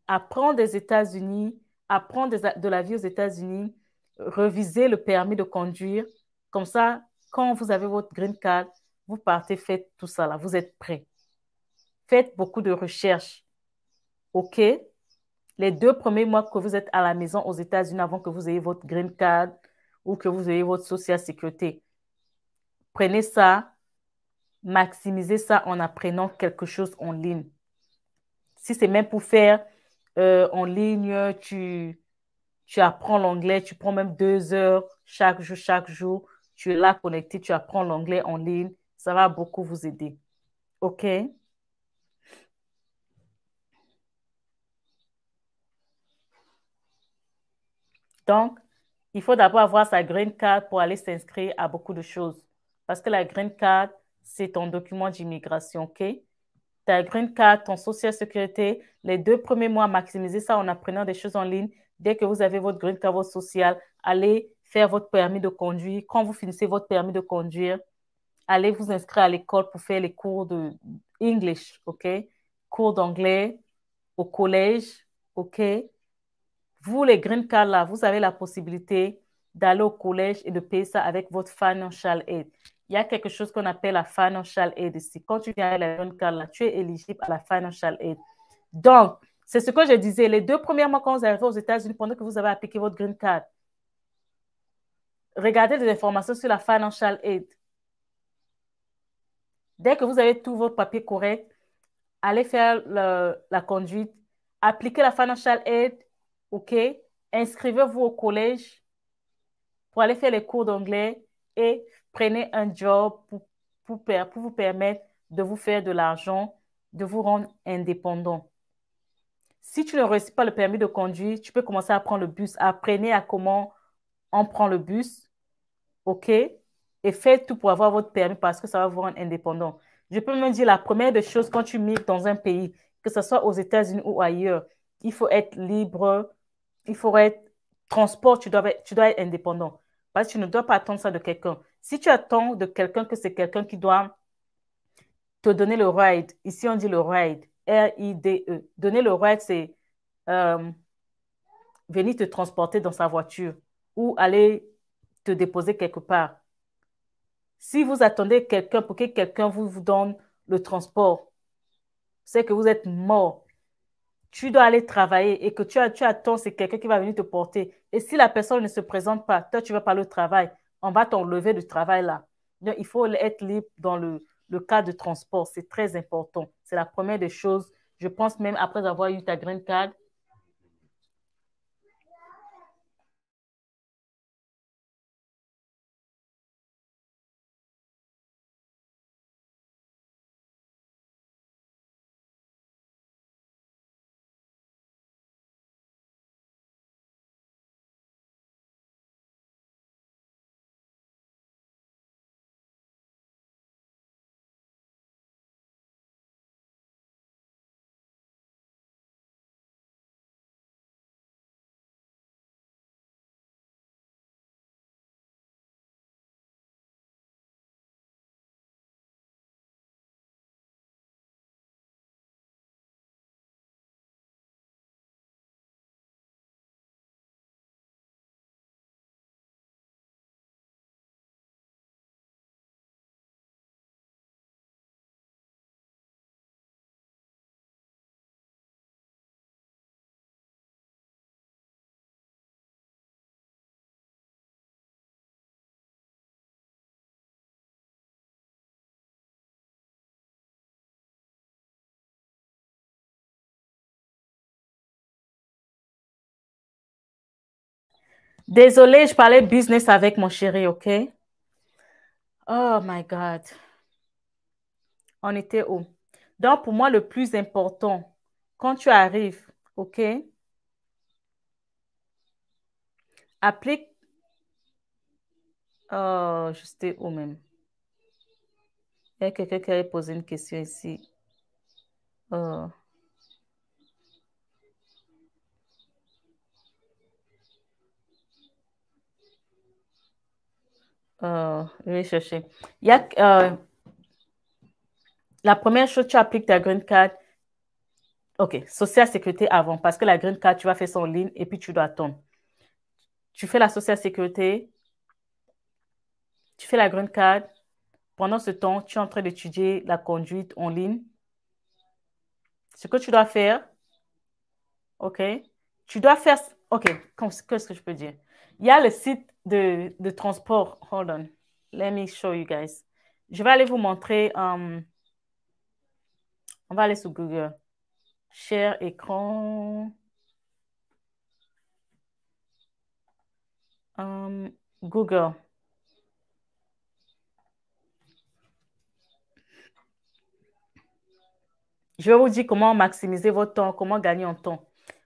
apprendre des États-Unis, apprendre de la vie aux États-Unis, reviser le permis de conduire. Comme ça, quand vous avez votre green card, vous partez, faites tout ça là, vous êtes prêts. Faites beaucoup de recherches, OK? Les 2 premiers mois que vous êtes à la maison aux États-Unis avant que vous ayez votre green card ou que vous ayez votre social sécurité, prenez ça, maximisez ça en apprenant quelque chose en ligne. Si c'est même pour faire en ligne, tu apprends l'anglais, tu prends même 2 heures chaque jour, tu es là connecté, tu apprends l'anglais en ligne, ça va beaucoup vous aider. OK? Donc, il faut d'abord avoir sa green card pour aller s'inscrire à beaucoup de choses. Parce que la green card, c'est ton document d'immigration, OK? Ta green card, ton social sécurité, les 2 premiers mois, maximisez ça en apprenant des choses en ligne. Dès que vous avez votre green card, votre social, allez faire votre permis de conduire. Quand vous finissez votre permis de conduire, allez vous inscrire à l'école pour faire les cours de English, OK? Cours d'anglais au collège, OK? Vous, les green cards là, vous avez la possibilité d'aller au collège et de payer ça avec votre financial aid. Il y a quelque chose qu'on appelle la financial aid ici. Quand tu viens avec la green card là, tu es éligible à la financial aid. Donc, c'est ce que je disais, les 2 premiers mois quand vous arrivez aux États-Unis, pendant que vous avez appliqué votre green card, regardez des informations sur la financial aid. Dès que vous avez tout votre papier correct, allez faire la conduite, appliquez la financial aid, OK? Inscrivez-vous au collège pour aller faire les cours d'anglais et prenez un job pour vous permettre de vous faire de l'argent, de vous rendre indépendant. Si tu ne réussis pas le permis de conduire, tu peux commencer à prendre le bus. Apprenez à comment on prend le bus, OK? Et faites tout pour avoir votre permis parce que ça va vous rendre indépendant. Je peux même dire la première des choses quand tu migres dans un pays, que ce soit aux États-Unis ou ailleurs, il faut être libre, il faut être transport, tu dois être indépendant. Parce que tu ne dois pas attendre ça de quelqu'un. Si tu attends de quelqu'un que c'est quelqu'un qui doit te donner le ride, ici on dit le ride, R-I-D-E. Donner le ride, c'est euh, venir te transporter dans sa voiture ou aller te déposer quelque part. Si vous attendez quelqu'un pour que quelqu'un vous donne le transport, c'est que vous êtes mort. Tu dois aller travailler et que tu attends, c'est quelqu'un qui va venir te porter. Et si la personne ne se présente pas, toi, tu vas pas au travail, on va t'enlever du travail là. Donc, il faut être libre dans le cas de transport. C'est très important. C'est la première des choses. Je pense même après avoir eu ta green card. Désolée, je parlais business avec mon chéri, OK? Oh my God. On était où? Donc, pour moi, le plus important, quand tu arrives, OK? Applique. J'étais où même? Il y a quelqu'un qui avait posé une question ici. Euh, je vais chercher. Il y a, la première chose, tu appliques ta green card. OK, social sécurité avant, parce que la green card, tu vas faire ça en ligne et puis tu dois attendre. Tu fais la social sécurité, tu fais la green card. Pendant ce temps, tu es en train d'étudier la conduite en ligne. Ce que tu dois faire, OK, tu dois faire, OK, qu'est-ce que je peux dire? Il y a le site de transport. Hold on. Let me show you guys. Je vais aller vous montrer. On va aller sur Google. Share écran. Google. Je vais vous dire comment maximiser votre temps, comment gagner en temps.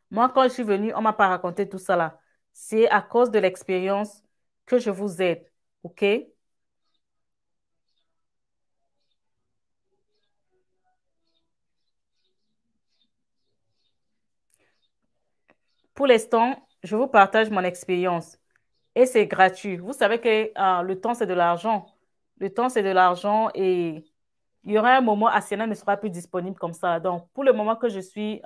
Moi, quand je suis venue, on ne m'a pas raconté tout ça là. C'est à cause de l'expérience que je vous aide. OK? Pour l'instant, je vous partage mon expérience et c'est gratuit. Vous savez que le temps, c'est de l'argent. Le temps, c'est de l'argent et il y aura un moment, Asciana ne sera plus disponible comme ça. Donc, pour le moment que je suis,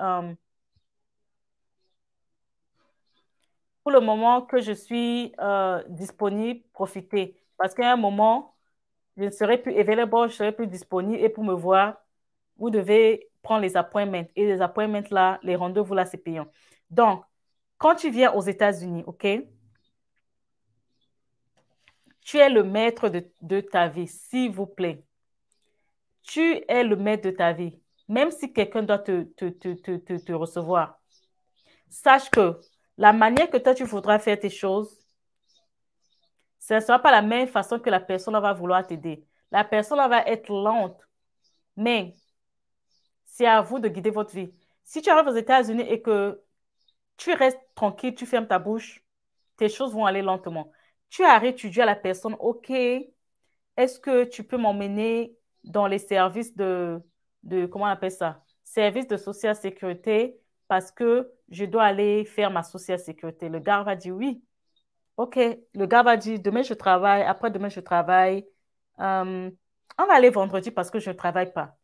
disponible, profitez. Parce qu'à un moment, je ne serai plus available, je ne serai plus disponible et pour me voir, vous devez prendre les appointments. Et les appointments là, les rendez-vous là, c'est payant. Donc, quand tu viens aux États-Unis, OK, tu es le maître de ta vie, s'il vous plaît. Tu es le maître de ta vie. Même si quelqu'un doit te recevoir, sache que la manière que toi, tu voudras faire tes choses, ce ne sera pas la même façon que la personne va vouloir t'aider. La personne va être lente, mais c'est à vous de guider votre vie. Si tu arrives aux États-Unis et que tu restes tranquille, tu fermes ta bouche, tes choses vont aller lentement. Tu arrives, tu dis à la personne, OK, est-ce que tu peux m'emmener dans les services comment on appelle ça? Services de social sécurité parce que je dois aller faire ma social sécurité. Le gars va dire oui. OK. Le gars va dire demain je travaille, après-demain je travaille. Euh, on va aller vendredi parce que je ne travaille pas.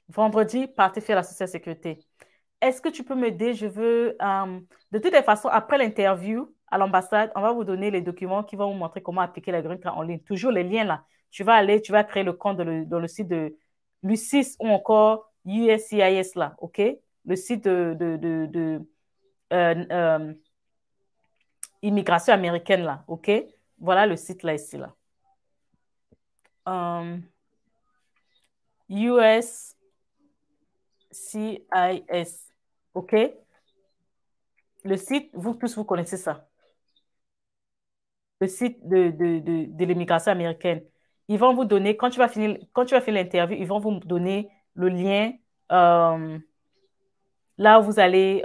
Vendredi, partez faire la social sécurité. Est-ce que tu peux m'aider? De toutes les façons, après l'interview à l'ambassade, on va vous donner les documents qui vont vous montrer comment appliquer la green card en ligne. Toujours les liens là. Tu vas aller, tu vas créer le compte dans le site de l'USIS ou encore USCIS là, OK? Le site euh, euh, immigration américaine là, OK? Voilà le site là ici là. USCIS, OK? Le site, vous tous, vous connaissez ça. Le site de l'immigration américaine. Ils vont vous donner, quand tu vas finir l'interview, ils vont vous donner le lien euh, là où vous allez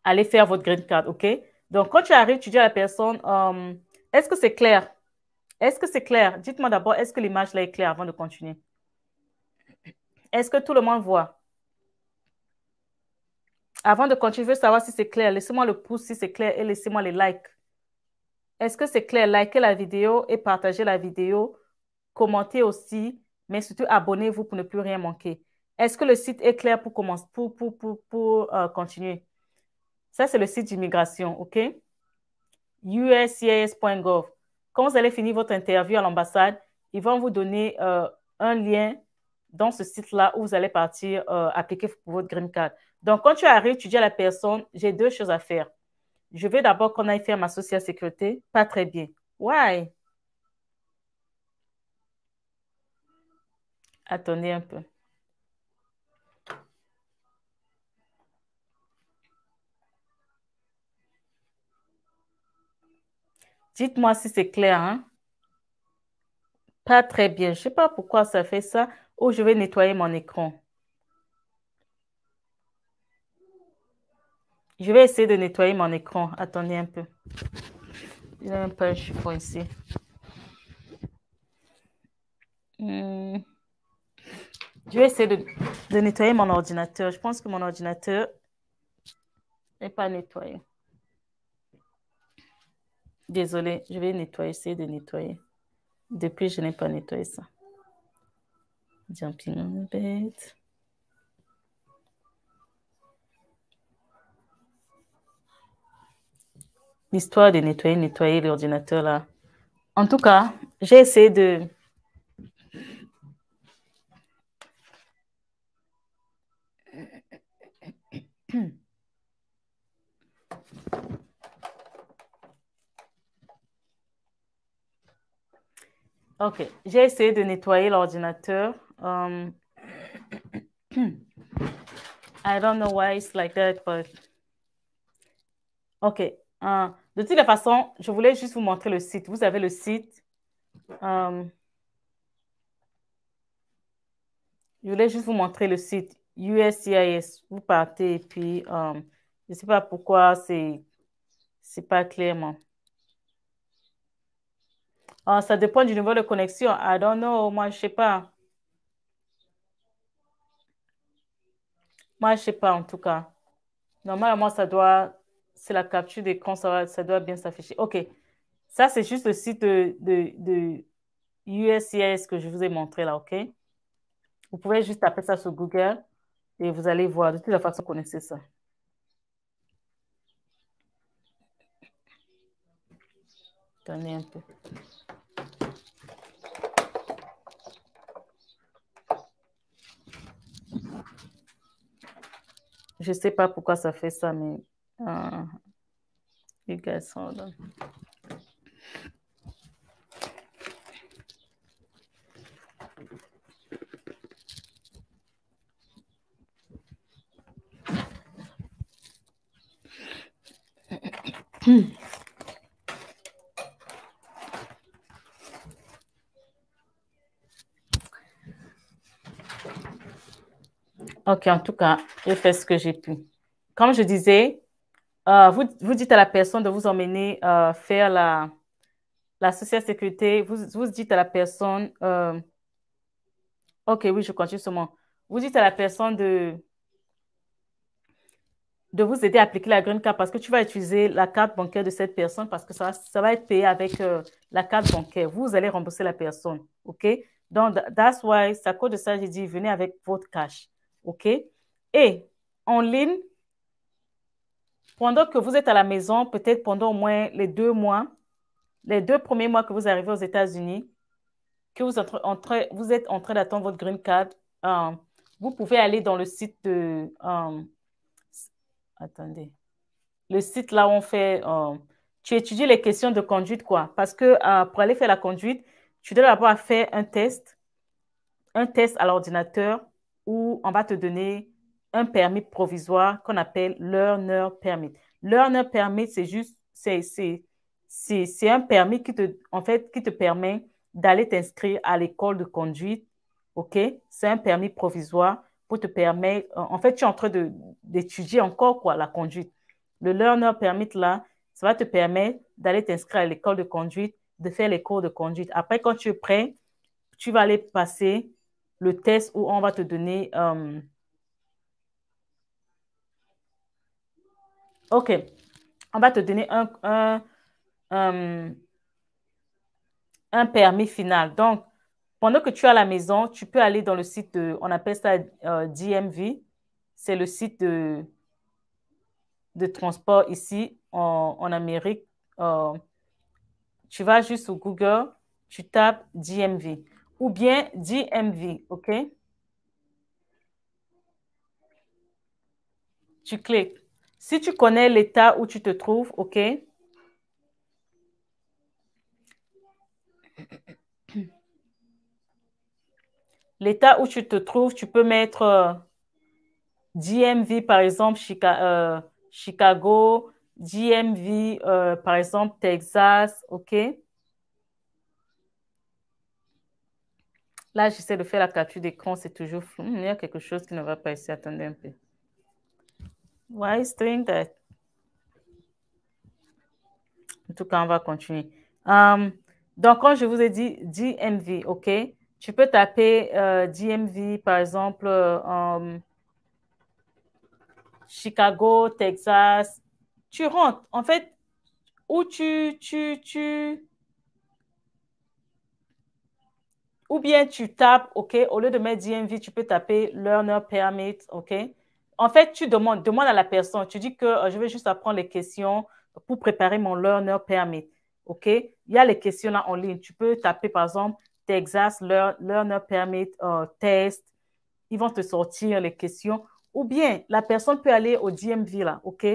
aller faire votre green card, OK? Donc, quand tu arrives, tu dis à la personne, est-ce que c'est clair? Est-ce que c'est clair? Dites-moi d'abord, est-ce que l'image là est claire avant de continuer? Est-ce que tout le monde voit? Avant de continuer, je veux savoir si c'est clair. Laissez-moi le pouce si c'est clair et laissez-moi les likes. Est-ce que c'est clair? Likez la vidéo et partagez la vidéo. Commentez aussi, mais surtout abonnez-vous pour ne plus rien manquer. Est-ce que le site est clair pour commencer, pour continuer? Ça, c'est le site d'immigration, OK? uscis.gov. Quand vous allez finir votre interview à l'ambassade, ils vont vous donner un lien dans ce site-là où vous allez partir appliquer pour votre green card. Donc, quand tu arrives, tu dis à la personne, j'ai deux choses à faire. Je veux d'abord qu'on aille faire ma social sécurité. Pas très bien. Why? Attendez un peu. Dites-moi si c'est clair, hein? Pas très bien. Je ne sais pas pourquoi ça fait ça. Ou je vais nettoyer mon écran. Je vais essayer de nettoyer mon écran. Attendez un peu. Il n'y a même pas un chiffon ici. Je vais essayer de nettoyer mon ordinateur. Je pense que mon ordinateur n'est pas nettoyé. Désolée, je vais nettoyer, essayer de nettoyer. Depuis, je n'ai pas nettoyé ça. Jumping on the bed. L'histoire de nettoyer l'ordinateur là. En tout cas, j'ai essayé de... Ok, j'ai essayé de nettoyer l'ordinateur. I don't know why it's like that, but... Ok. De toute façon, je voulais juste vous montrer le site. Vous avez le site. Je voulais juste vous montrer le site USCIS. Vous partez et puis, je ne sais pas pourquoi c'est pas clairement. Ça dépend du niveau de connexion. I don't know. Moi, je sais pas. Moi, je sais pas en tout cas. Normalement, c'est la capture d'écran, ça doit bien s'afficher. OK. Ça, c'est juste le site de USCIS que je vous ai montré là, OK? Vous pouvez juste taper ça sur Google et vous allez voir. De toute façon, vous connaissez ça. Attendez un peu. Je sais pas pourquoi ça fait ça, mais you guys hold on. OK, en tout cas, j'ai fait ce que j'ai pu. Comme je disais, vous dites à la personne de vous emmener faire la social sécurité. Vous dites à la personne, OK, oui, je continue seulement. Vous dites à la personne de vous aider à appliquer la green card parce que tu vas utiliser la carte bancaire de cette personne parce que ça va être payé avec la carte bancaire. Vous allez rembourser la personne. OK? Donc, that's why, c'est à cause de ça, j'ai dit, venez avec votre cash. OK? Et en ligne, pendant que vous êtes à la maison, peut-être pendant au moins les 2 mois, les 2 premiers mois que vous arrivez aux États-Unis, que vous êtes en train d'attendre votre green card, euh, vous pouvez aller dans le site de... attendez. Le site là où on fait... tu étudies les questions de conduite, quoi. Parce que pour aller faire la conduite, tu dois d'abord faire un test à l'ordinateur où on va te donner un permis provisoire qu'on appelle Learner Permit. Learner Permit, c'est juste, c'est un permis en fait, qui te permet d'aller t'inscrire à l'école de conduite. OK? C'est un permis provisoire pour te permettre, en fait, tu es en train d'étudier encore, quoi, la conduite. Le Learner Permit, là, ça va te permettre d'aller t'inscrire à l'école de conduite, de faire les cours de conduite. Après, quand tu es prêt, tu vas aller passer le test où on va te donner... OK, on va te donner un, un permis final. Donc, pendant que tu es à la maison, tu peux aller dans le site on appelle ça DMV. C'est le site de transport ici en Amérique. Tu vas juste sur Google, tu tapes DMV ou bien DMV, OK? Tu cliques. Si tu connais l'état où tu te trouves, OK? L'état où tu te trouves, tu peux mettre DMV, par exemple, Chicago, DMV, par exemple, Texas, OK? Là, j'essaie de faire la capture d'écran, c'est toujours flou. Il y a quelque chose qui ne va pas ici. Attendez un peu. Why is doing that? En tout cas, on va continuer. Donc, quand je vous ai dit DMV, OK? Tu peux taper DMV, par exemple, Chicago, Texas. Tu rentres. En fait, où ou bien tu tapes, OK, au lieu de mettre DMV, tu peux taper Learner Permit, OK? En fait, tu demande à la personne, tu dis que je vais juste apprendre les questions pour préparer mon Learner Permit, OK? Il y a les questions là en ligne. Tu peux taper, par exemple, Texas Learner Permit test. Ils vont te sortir les questions. Ou bien, la personne peut aller au DMV là, OK?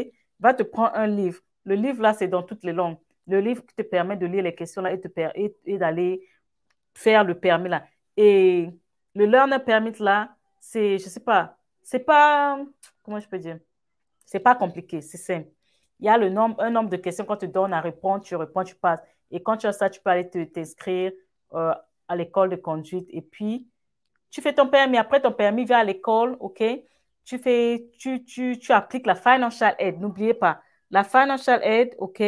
Va te prendre un livre. Le livre là, c'est dans toutes les langues. Le livre qui te permet de lire les questions là et d'aller faire le permis là. Et le learner permit là, c'est, je sais pas, c'est pas, comment je peux dire, c'est pas compliqué, c'est simple. Il y a un nombre de questions qu'on te donne à répondre, tu réponds, tu passes. Et quand tu as ça, tu peux aller t'inscrire euh, à l'école de conduite et puis tu fais ton permis. Après ton permis, viens à l'école, OK? Tu appliques la financial aid. N'oubliez pas, la financial aid, OK?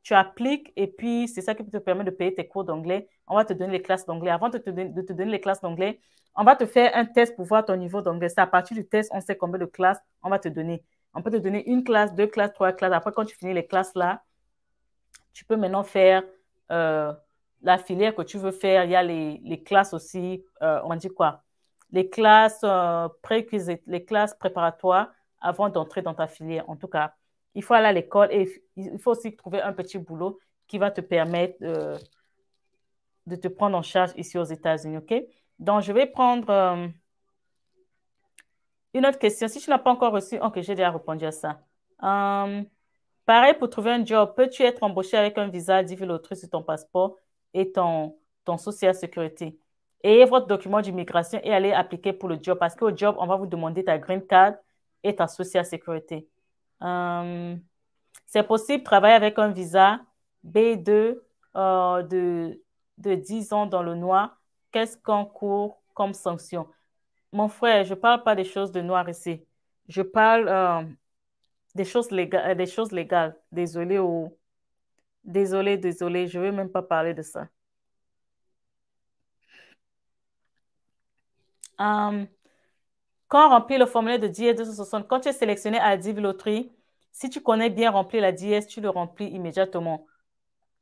Tu appliques et puis c'est ça qui te permet de payer tes cours d'anglais. On va te donner les classes d'anglais. Avant de te donner les classes d'anglais, on va te faire un test pour voir ton niveau d'anglais. C'est à partir du test, on sait combien de classes on va te donner. On peut te donner une classe, deux classes, trois classes. Après, quand tu finis les classes là, tu peux maintenant faire euh, la filière que tu veux faire. Il y a les classes aussi, on dit quoi? Les classes prérequisites, les classes préparatoires avant d'entrer dans ta filière. En tout cas, il faut aller à l'école et il faut aussi trouver un petit boulot qui va te permettre de te prendre en charge ici aux États-Unis, OK? Donc, je vais prendre une autre question. Si tu n'as pas encore reçu, OK, j'ai déjà répondu à ça. Euh, Pareil, pour trouver un job, peux-tu être embauché avec un visa civil autrui sur ton passeport et ton social sécurité? Et votre document d'immigration et aller appliquer pour le job parce qu'au job, on va vous demander ta green card et ta social sécurité. Euh, c'est possible de travailler avec un visa B2 de 10 ans dans le noir. Qu'est-ce qu'on court comme sanction? Mon frère, je ne parle pas des choses de noir ici. Je parle des choses légales. Désolé ou désolé, je ne vais même pas parler de ça. Euh, Quand on remplit le formulaire de DS 260, quand tu es sélectionné à la DIV Loterie, si tu connais bien remplir la DS, tu le remplis immédiatement.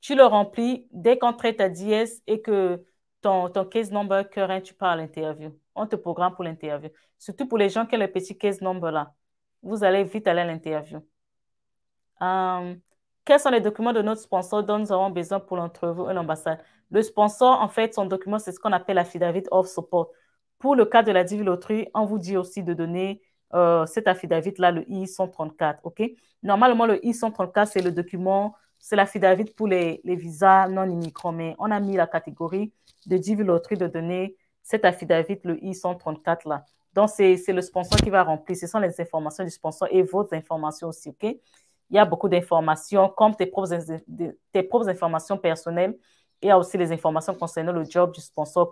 Tu le remplis dès qu'on traite ta DS et que ton case number current, tu pars à l'interview. On te programme pour l'interview. Surtout pour les gens qui ont le petit case number là. Vous allez vite aller à l'interview. Euh, Quels sont les documents de notre sponsor dont nous avons besoin pour l'entrevue et l'ambassade? Le sponsor, en fait, son document, c'est ce qu'on appelle affidavit of support. Pour le cas de la Divi Loterie, on vous dit aussi de donner cet affidavit-là, le I-134, OK? Normalement, le I-134, c'est le document, c'est l'affidavit pour les visas non immigrants, mais on a mis la catégorie de Divi Loterie de donner cet affidavit, le I-134-là. Donc, c'est le sponsor qui va remplir. Ce sont les informations du sponsor et vos informations aussi, OK? Il y a beaucoup d'informations, comme tes propres informations personnelles. Il y a aussi les informations concernant le job du sponsor,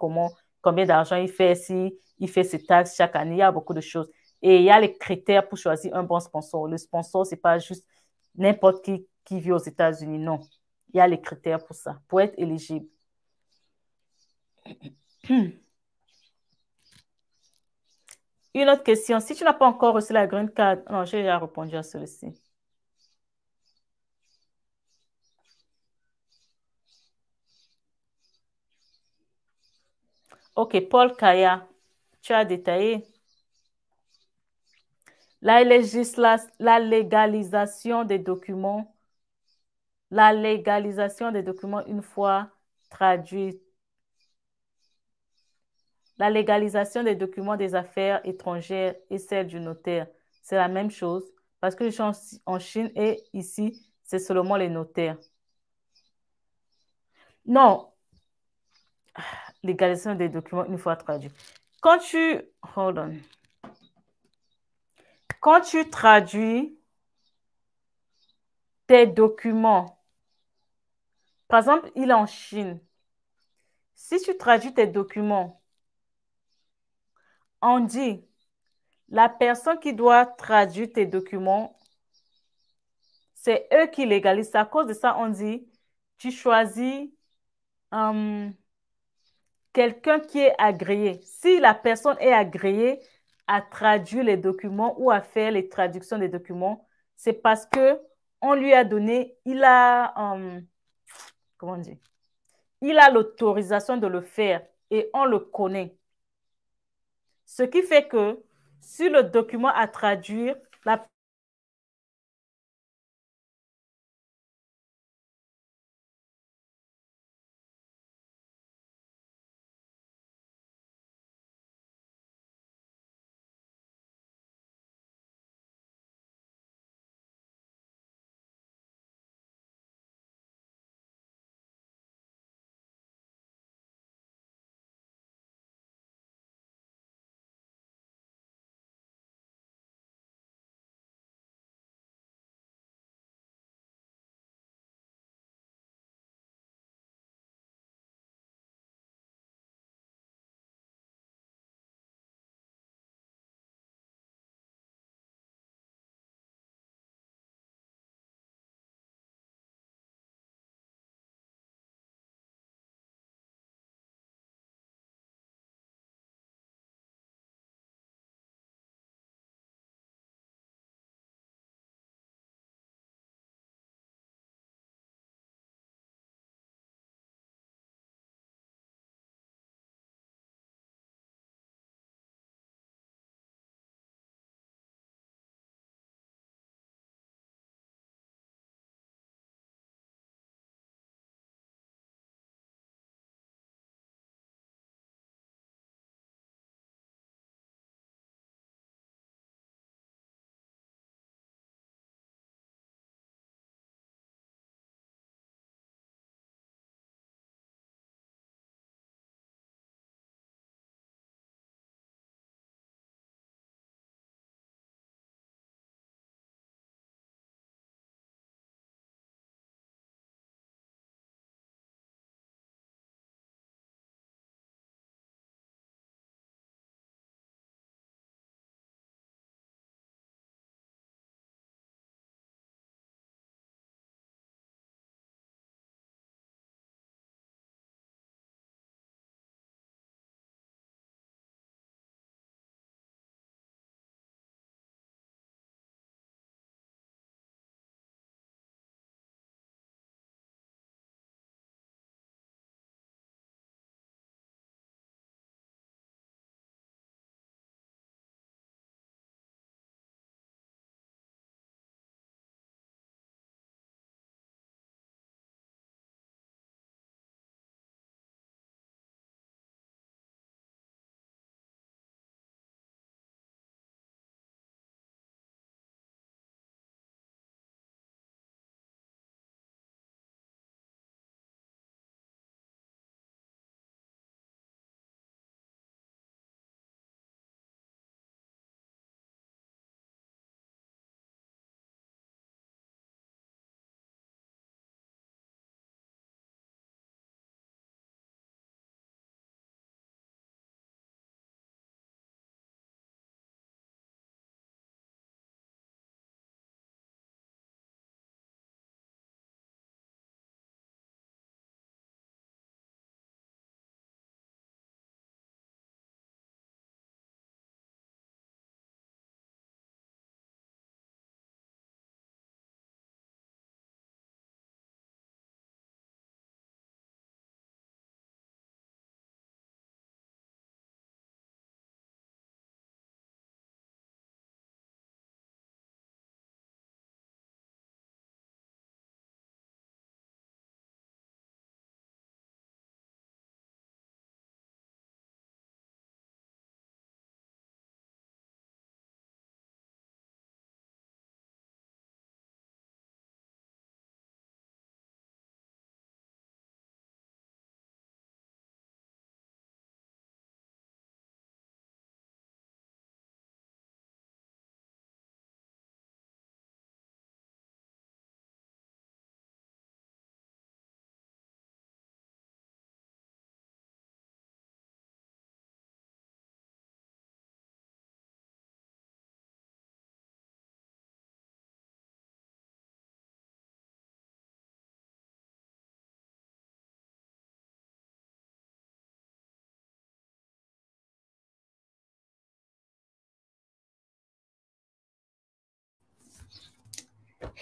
combien d'argent il fait, si il fait ses taxes chaque année. Il y a beaucoup de choses. Et il y a les critères pour choisir un bon sponsor. Le sponsor, ce n'est pas juste n'importe qui vit aux États-Unis. Non. Il y a les critères pour ça, pour être éligible. Une autre question. Si tu n'as pas encore reçu la green card, non, j'ai déjà répondu à celui-ci. OK, Paul Kaya, tu as détaillé. La légalisation des documents, la légalisation des documents une fois traduits, la légalisation des documents des affaires étrangères et celle du notaire, c'est la même chose parce que je suis en Chine et ici, c'est seulement les notaires. Non, légalisation des documents une fois traduits. Quand tu, hold on, quand tu traduis tes documents, par exemple, il est en Chine. Si tu traduis tes documents, on dit la personne qui doit traduire tes documents, c'est eux qui légalisent. À cause de ça, on dit tu choisis quelqu'un qui est agréé. Si la personne est agréée à traduire les documents ou à faire les traductions des documents, c'est parce que on lui a donné, comment dire, il a l'autorisation de le faire et on le connaît. Ce qui fait que si le document à traduire, la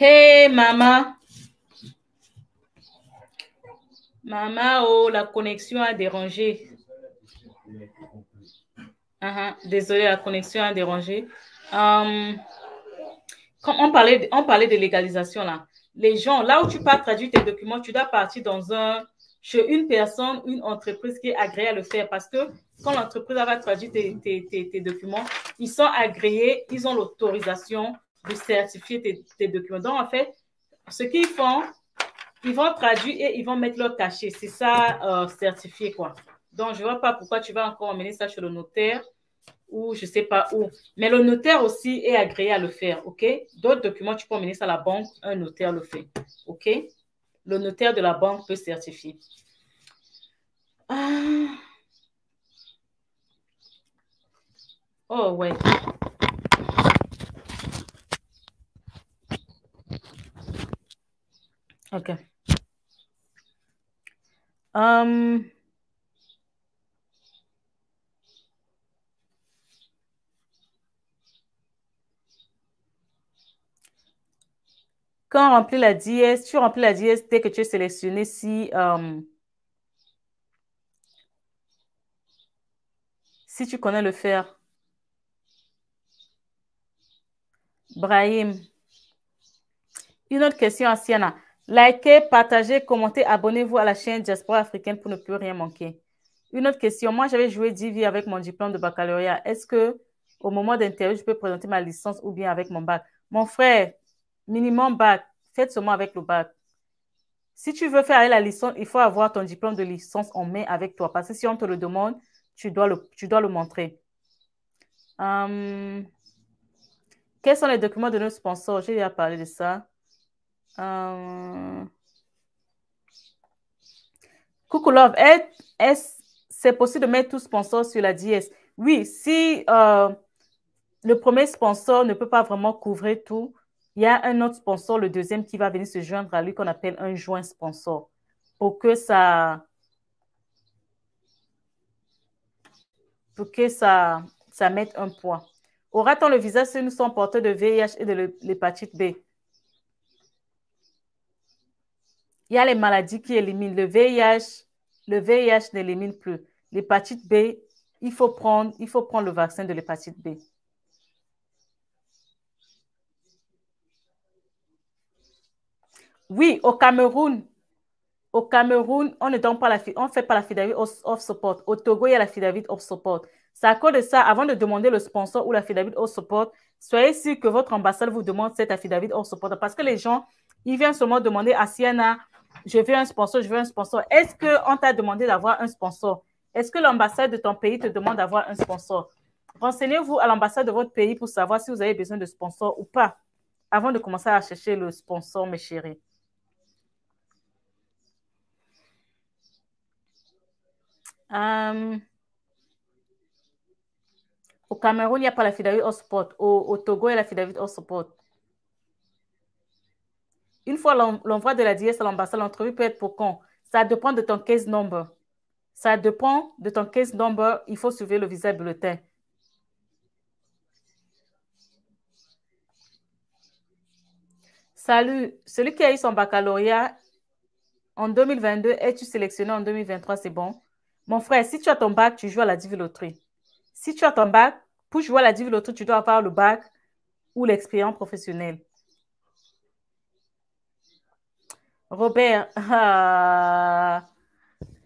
Hey, maman. Maman, oh, la connexion a dérangé. Désolée, la connexion a dérangé. Quand on parlait de légalisation, là. Les gens, là où tu pars traduire tes documents, tu dois partir chez une personne, une entreprise qui est agréée à le faire. Parce que quand l'entreprise va traduire tes documents, ils sont agréés, ils ont l'autorisation de certifier tes documents. Donc, en fait, ce qu'ils font, ils vont traduire et ils vont mettre leur cachet. C'est ça, certifié, quoi. Donc, je ne vois pas pourquoi tu vas encore emmener ça chez le notaire ou je ne sais pas où. Mais le notaire aussi est agréé à le faire, OK? D'autres documents, tu peux emmener ça à la banque, un notaire le fait, OK? Le notaire de la banque peut certifier. Ah. Oh, ouais. OK. Quand on remplit la dièse, tu remplis la dièse dès que tu es sélectionné si tu connais le faire. Brahim. Une autre question à Siana. Likez, partagez, commentez, abonnez-vous à la chaîne Diaspora africaine pour ne plus rien manquer. Une autre question. Moi, j'avais joué 10 vies avec mon diplôme de baccalauréat. Est-ce que au moment d'interview, je peux présenter ma licence ou bien avec mon bac? Mon frère, minimum bac. Faites seulement avec le bac. Si tu veux faire la licence, il faut avoir ton diplôme de licence en main avec toi. Parce que si on te le demande, tu dois le montrer. Quels sont les documents de nos sponsors? J'ai déjà parlé de ça. Coucou Love, c'est possible de mettre tout sponsor sur la DS? Oui, si le premier sponsor ne peut pas vraiment couvrir tout, il y a un autre sponsor, le deuxième, qui va venir se joindre à lui qu'on appelle un joint sponsor pour que ça mette un poids. Aura-t-on le visage si nous sommes porteurs de VIH et de l'hépatite B? Il y a les maladies qui éliminent. Le VIH n'élimine plus. L'hépatite B, il faut prendre le vaccin de l'hépatite B. Oui, au Cameroun, on ne donne pas on fait pas l'affidavit of support. Au Togo, il y a l'affidavit of support. C'est à cause de ça, avant de demander le sponsor ou l'affidavit of support, soyez sûr que votre ambassade vous demande cet affidavit of support. Parce que les gens, ils viennent seulement demander à Siena, je veux un sponsor, je veux un sponsor. Est-ce qu'on t'a demandé d'avoir un sponsor? Est-ce que l'ambassade de ton pays te demande d'avoir un sponsor? Renseignez-vous à l'ambassade de votre pays pour savoir si vous avez besoin de sponsor ou pas, avant de commencer à chercher le sponsor, mes chéris. Au Cameroun, il n'y a pas l'affidavit au support. Au Togo, il y a l'affidavit au support. Une fois l'envoi de la DS à l'ambassade, l'entrevue peut être pour quand? Ça dépend de ton case number. Ça dépend de ton case number. Il faut suivre le visa bulletin. Salut, celui qui a eu son baccalauréat en 2022, es-tu sélectionné en 2023? C'est bon. Mon frère, si tu as ton bac, tu joues à la Divi Loterie. Si tu as ton bac, pour jouer à la Divi Loterie, tu dois avoir le bac ou l'expérience professionnelle. Robert,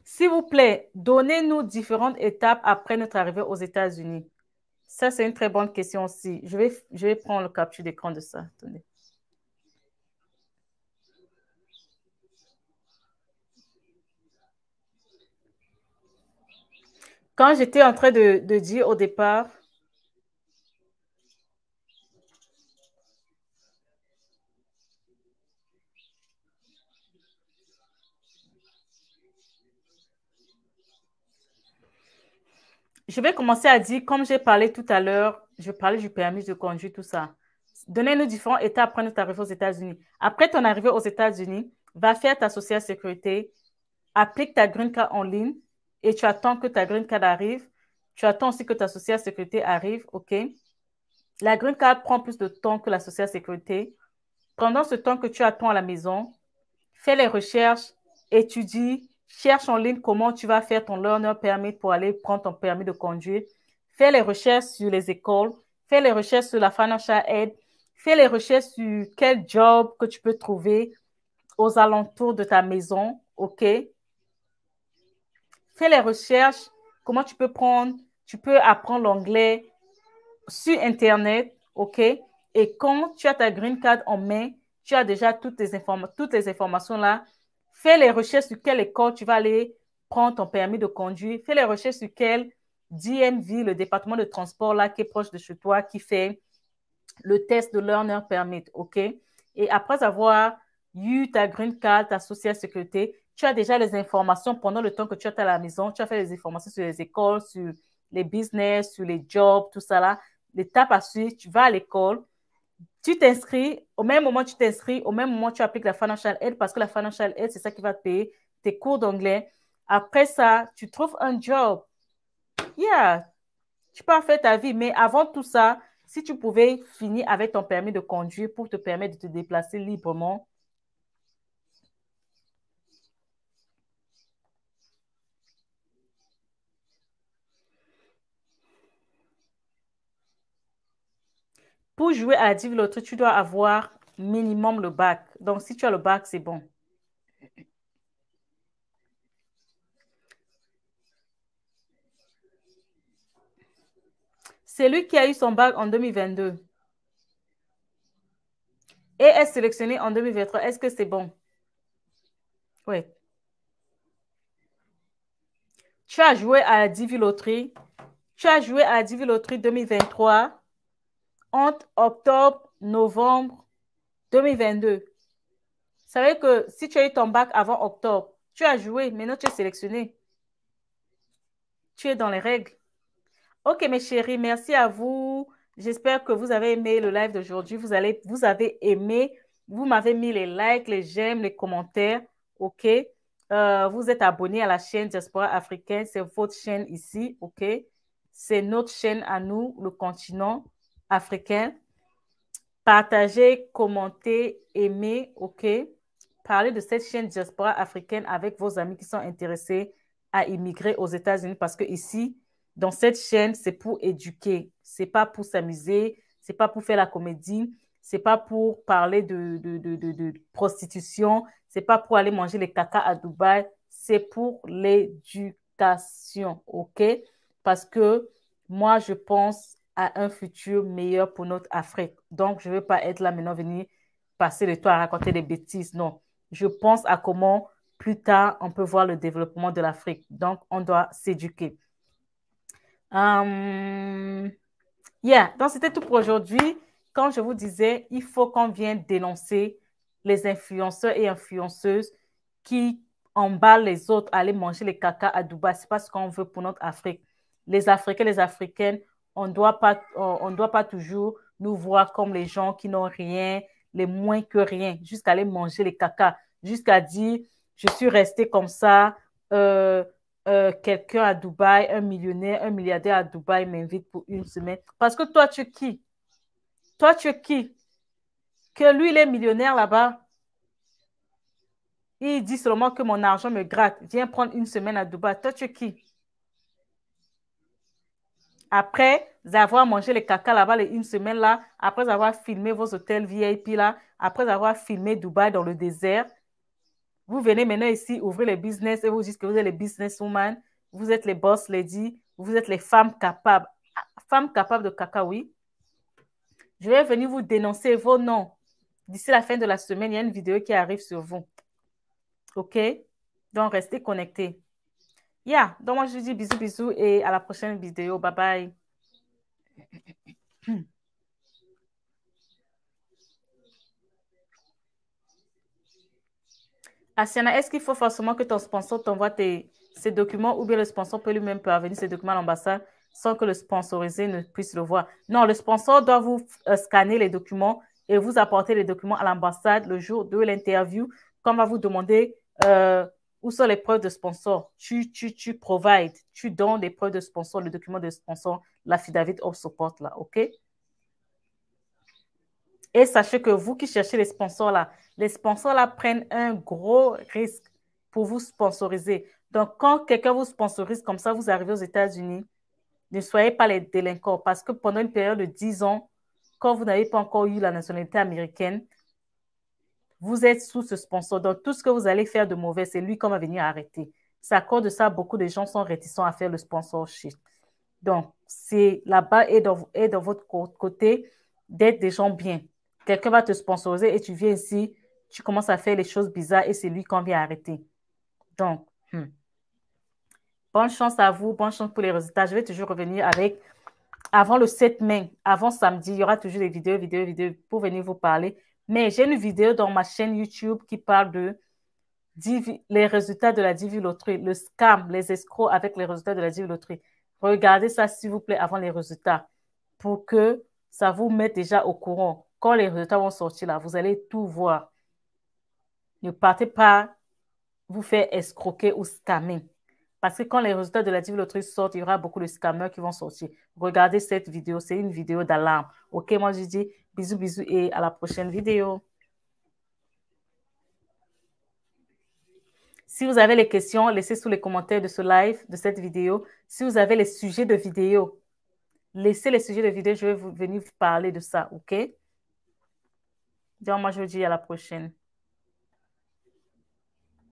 s'il vous plaît, donnez-nous différentes étapes après notre arrivée aux États-Unis. Ça, c'est une très bonne question aussi. Je vais prendre le capture d'écran de ça. Attendez. Quand j'étais en train de dire au départ, je vais commencer à dire, comme j'ai parlé tout à l'heure, je parlais du permis de conduire, tout ça. Donnez-nous différentes étapes après notre arrivée aux États-Unis. Après ton arrivée aux États-Unis, va faire ta social sécurité, applique ta green card en ligne et tu attends que ta green card arrive. Tu attends aussi que ta social sécurité arrive, OK? La green card prend plus de temps que la social sécurité. Pendant ce temps que tu attends à la maison, fais les recherches, étudie, cherche en ligne comment tu vas faire ton learner permit pour aller prendre ton permis de conduire. Fais les recherches sur les écoles, fais les recherches sur la financial aid, fais les recherches sur quel job que tu peux trouver aux alentours de ta maison, OK? Fais les recherches, comment tu peux apprendre l'anglais sur Internet, OK? Et quand tu as ta green card en main, tu as déjà toutes les informations là. Fais les recherches sur quelle école tu vas aller prendre ton permis de conduire. Fais les recherches sur quel DMV, le département de transport là, qui est proche de chez toi, qui fait le test de learner permit, OK? Et après avoir eu ta green card, ta social sécurité, tu as déjà les informations pendant le temps que tu es à la maison. Tu as fait les informations sur les écoles, sur les business, sur les jobs, tout ça là. L'étape à suivre, tu vas à l'école, tu t'inscris, au même moment tu t'inscris, au même moment tu appliques la financial aid parce que la financial aid, c'est ça qui va te payer tes cours d'anglais. Après ça, tu trouves un job. Yeah, tu peux faire ta vie, mais avant tout ça, si tu pouvais finir avec ton permis de conduire pour te permettre de te déplacer librement. Pour jouer à la Div Lottery, tu dois avoir minimum le bac. Donc, si tu as le bac, c'est bon. C'est lui qui a eu son bac en 2022 et est sélectionné en 2023. Est-ce que c'est bon? Oui. Tu as joué à la Divi Loterie. Tu as joué à la Divi Loterie 2023 entre octobre, novembre 2022. Ça veut dire que si tu as eu ton bac avant octobre, tu as joué, maintenant tu es sélectionné. Tu es dans les règles. Ok, mes chéris, merci à vous. J'espère que vous avez aimé le live d'aujourd'hui. Vous avez aimé. Vous m'avez mis les likes, les j'aime, les commentaires. Ok. Vous êtes abonné à la chaîne Diaspora africaine. C'est votre chaîne ici. Ok. C'est notre chaîne à nous, le continent africain. Partagez, commentez, aimez. Ok. Parlez de cette chaîne Diaspora africaine avec vos amis qui sont intéressés à immigrer aux États-Unis parce que ici, dans cette chaîne, c'est pour éduquer. C'est pas pour s'amuser, c'est pas pour faire la comédie, c'est pas pour parler de prostitution, c'est pas pour aller manger les caca à Dubaï, c'est pour l'éducation, OK? Parce que moi, je pense à un futur meilleur pour notre Afrique. Donc, je ne veux pas être là maintenant, venir passer le temps à raconter des bêtises. Non, je pense à comment plus tard on peut voir le développement de l'Afrique. Donc, on doit s'éduquer. Yeah, donc c'était tout pour aujourd'hui. Quand je vous disais, il faut qu'on vienne dénoncer les influenceurs et influenceuses qui emballent les autres à aller manger les caca à Dubaï. C'est pas ce qu'on veut pour notre Afrique. Les Africains, les Africaines, on doit pas toujours nous voir comme les gens qui n'ont rien, les moins que rien, jusqu'à aller manger les caca, jusqu'à dire, je suis resté comme ça, quelqu'un à Dubaï, un millionnaire, un milliardaire à Dubaï m'invite pour une semaine. Parce que toi, tu es qui? Toi, tu es qui? Que lui, il est millionnaire là-bas. Il dit seulement que mon argent me gratte. Viens prendre une semaine à Dubaï. Toi, tu es qui? Après avoir mangé les caca là-bas une semaine là, après avoir filmé vos hôtels VIP là, après avoir filmé Dubaï dans le désert, vous venez maintenant ici ouvrir les business et vous dites que vous êtes les businesswomen, vous êtes les boss ladies, vous êtes les femmes capables. Femmes capables de caca, oui. Je vais venir vous dénoncer vos noms. D'ici la fin de la semaine, il y a une vidéo qui arrive sur vous. OK? Donc, restez connectés. Yeah. Donc, moi, je vous dis bisous, bisous et à la prochaine vidéo. Bye bye. Asiana, est-ce qu'il faut forcément que ton sponsor t'envoie ces documents ou bien le sponsor peut lui-même parvenir ces documents à l'ambassade sans que le sponsorisé ne puisse le voir? Non, le sponsor doit vous scanner les documents et vous apporter les documents à l'ambassade le jour de l'interview. Quand on va vous demander où sont les preuves de sponsor, tu provides, tu donnes les preuves de sponsor, le document de sponsor, l'affidavit of support là, OK? Et sachez que vous qui cherchez les sponsors là prennent un gros risque pour vous sponsoriser. Donc, quand quelqu'un vous sponsorise comme ça, vous arrivez aux États-Unis, ne soyez pas les délinquants parce que pendant une période de 10 ans, quand vous n'avez pas encore eu la nationalité américaine, vous êtes sous ce sponsor. Donc, tout ce que vous allez faire de mauvais, c'est lui qu'on va venir arrêter. C'est à cause de ça, beaucoup de gens sont réticents à faire le sponsorship. Donc, c'est là-bas et dans votre côté d'être des gens bien. Quelqu'un va te sponsoriser et tu viens ici, tu commences à faire les choses bizarres et c'est lui qu'on vient arrêter. Donc, bonne chance à vous, bonne chance pour les résultats. Je vais toujours revenir avec, avant le 7 mai, avant samedi, il y aura toujours des vidéos pour venir vous parler. Mais j'ai une vidéo dans ma chaîne YouTube qui parle de les résultats de la Divi Loterie, le scam, les escrocs avec les résultats de la Divi Loterie. Regardez ça, s'il vous plaît, avant les résultats pour que ça vous mette déjà au courant. Quand les résultats vont sortir là, vous allez tout voir. Ne partez pas vous faire escroquer ou scammer. Parce que quand les résultats de la Divi Loterie sortent, il y aura beaucoup de scammers qui vont sortir. Regardez cette vidéo, c'est une vidéo d'alarme. Ok, moi je dis bisous, bisous et à la prochaine vidéo. Si vous avez les questions, laissez sous les commentaires de ce live, de cette vidéo. Si vous avez les sujets de vidéo, laissez les sujets de vidéo, je vais venir vous parler de ça, ok? Donc, moi, je vous dis à la prochaine.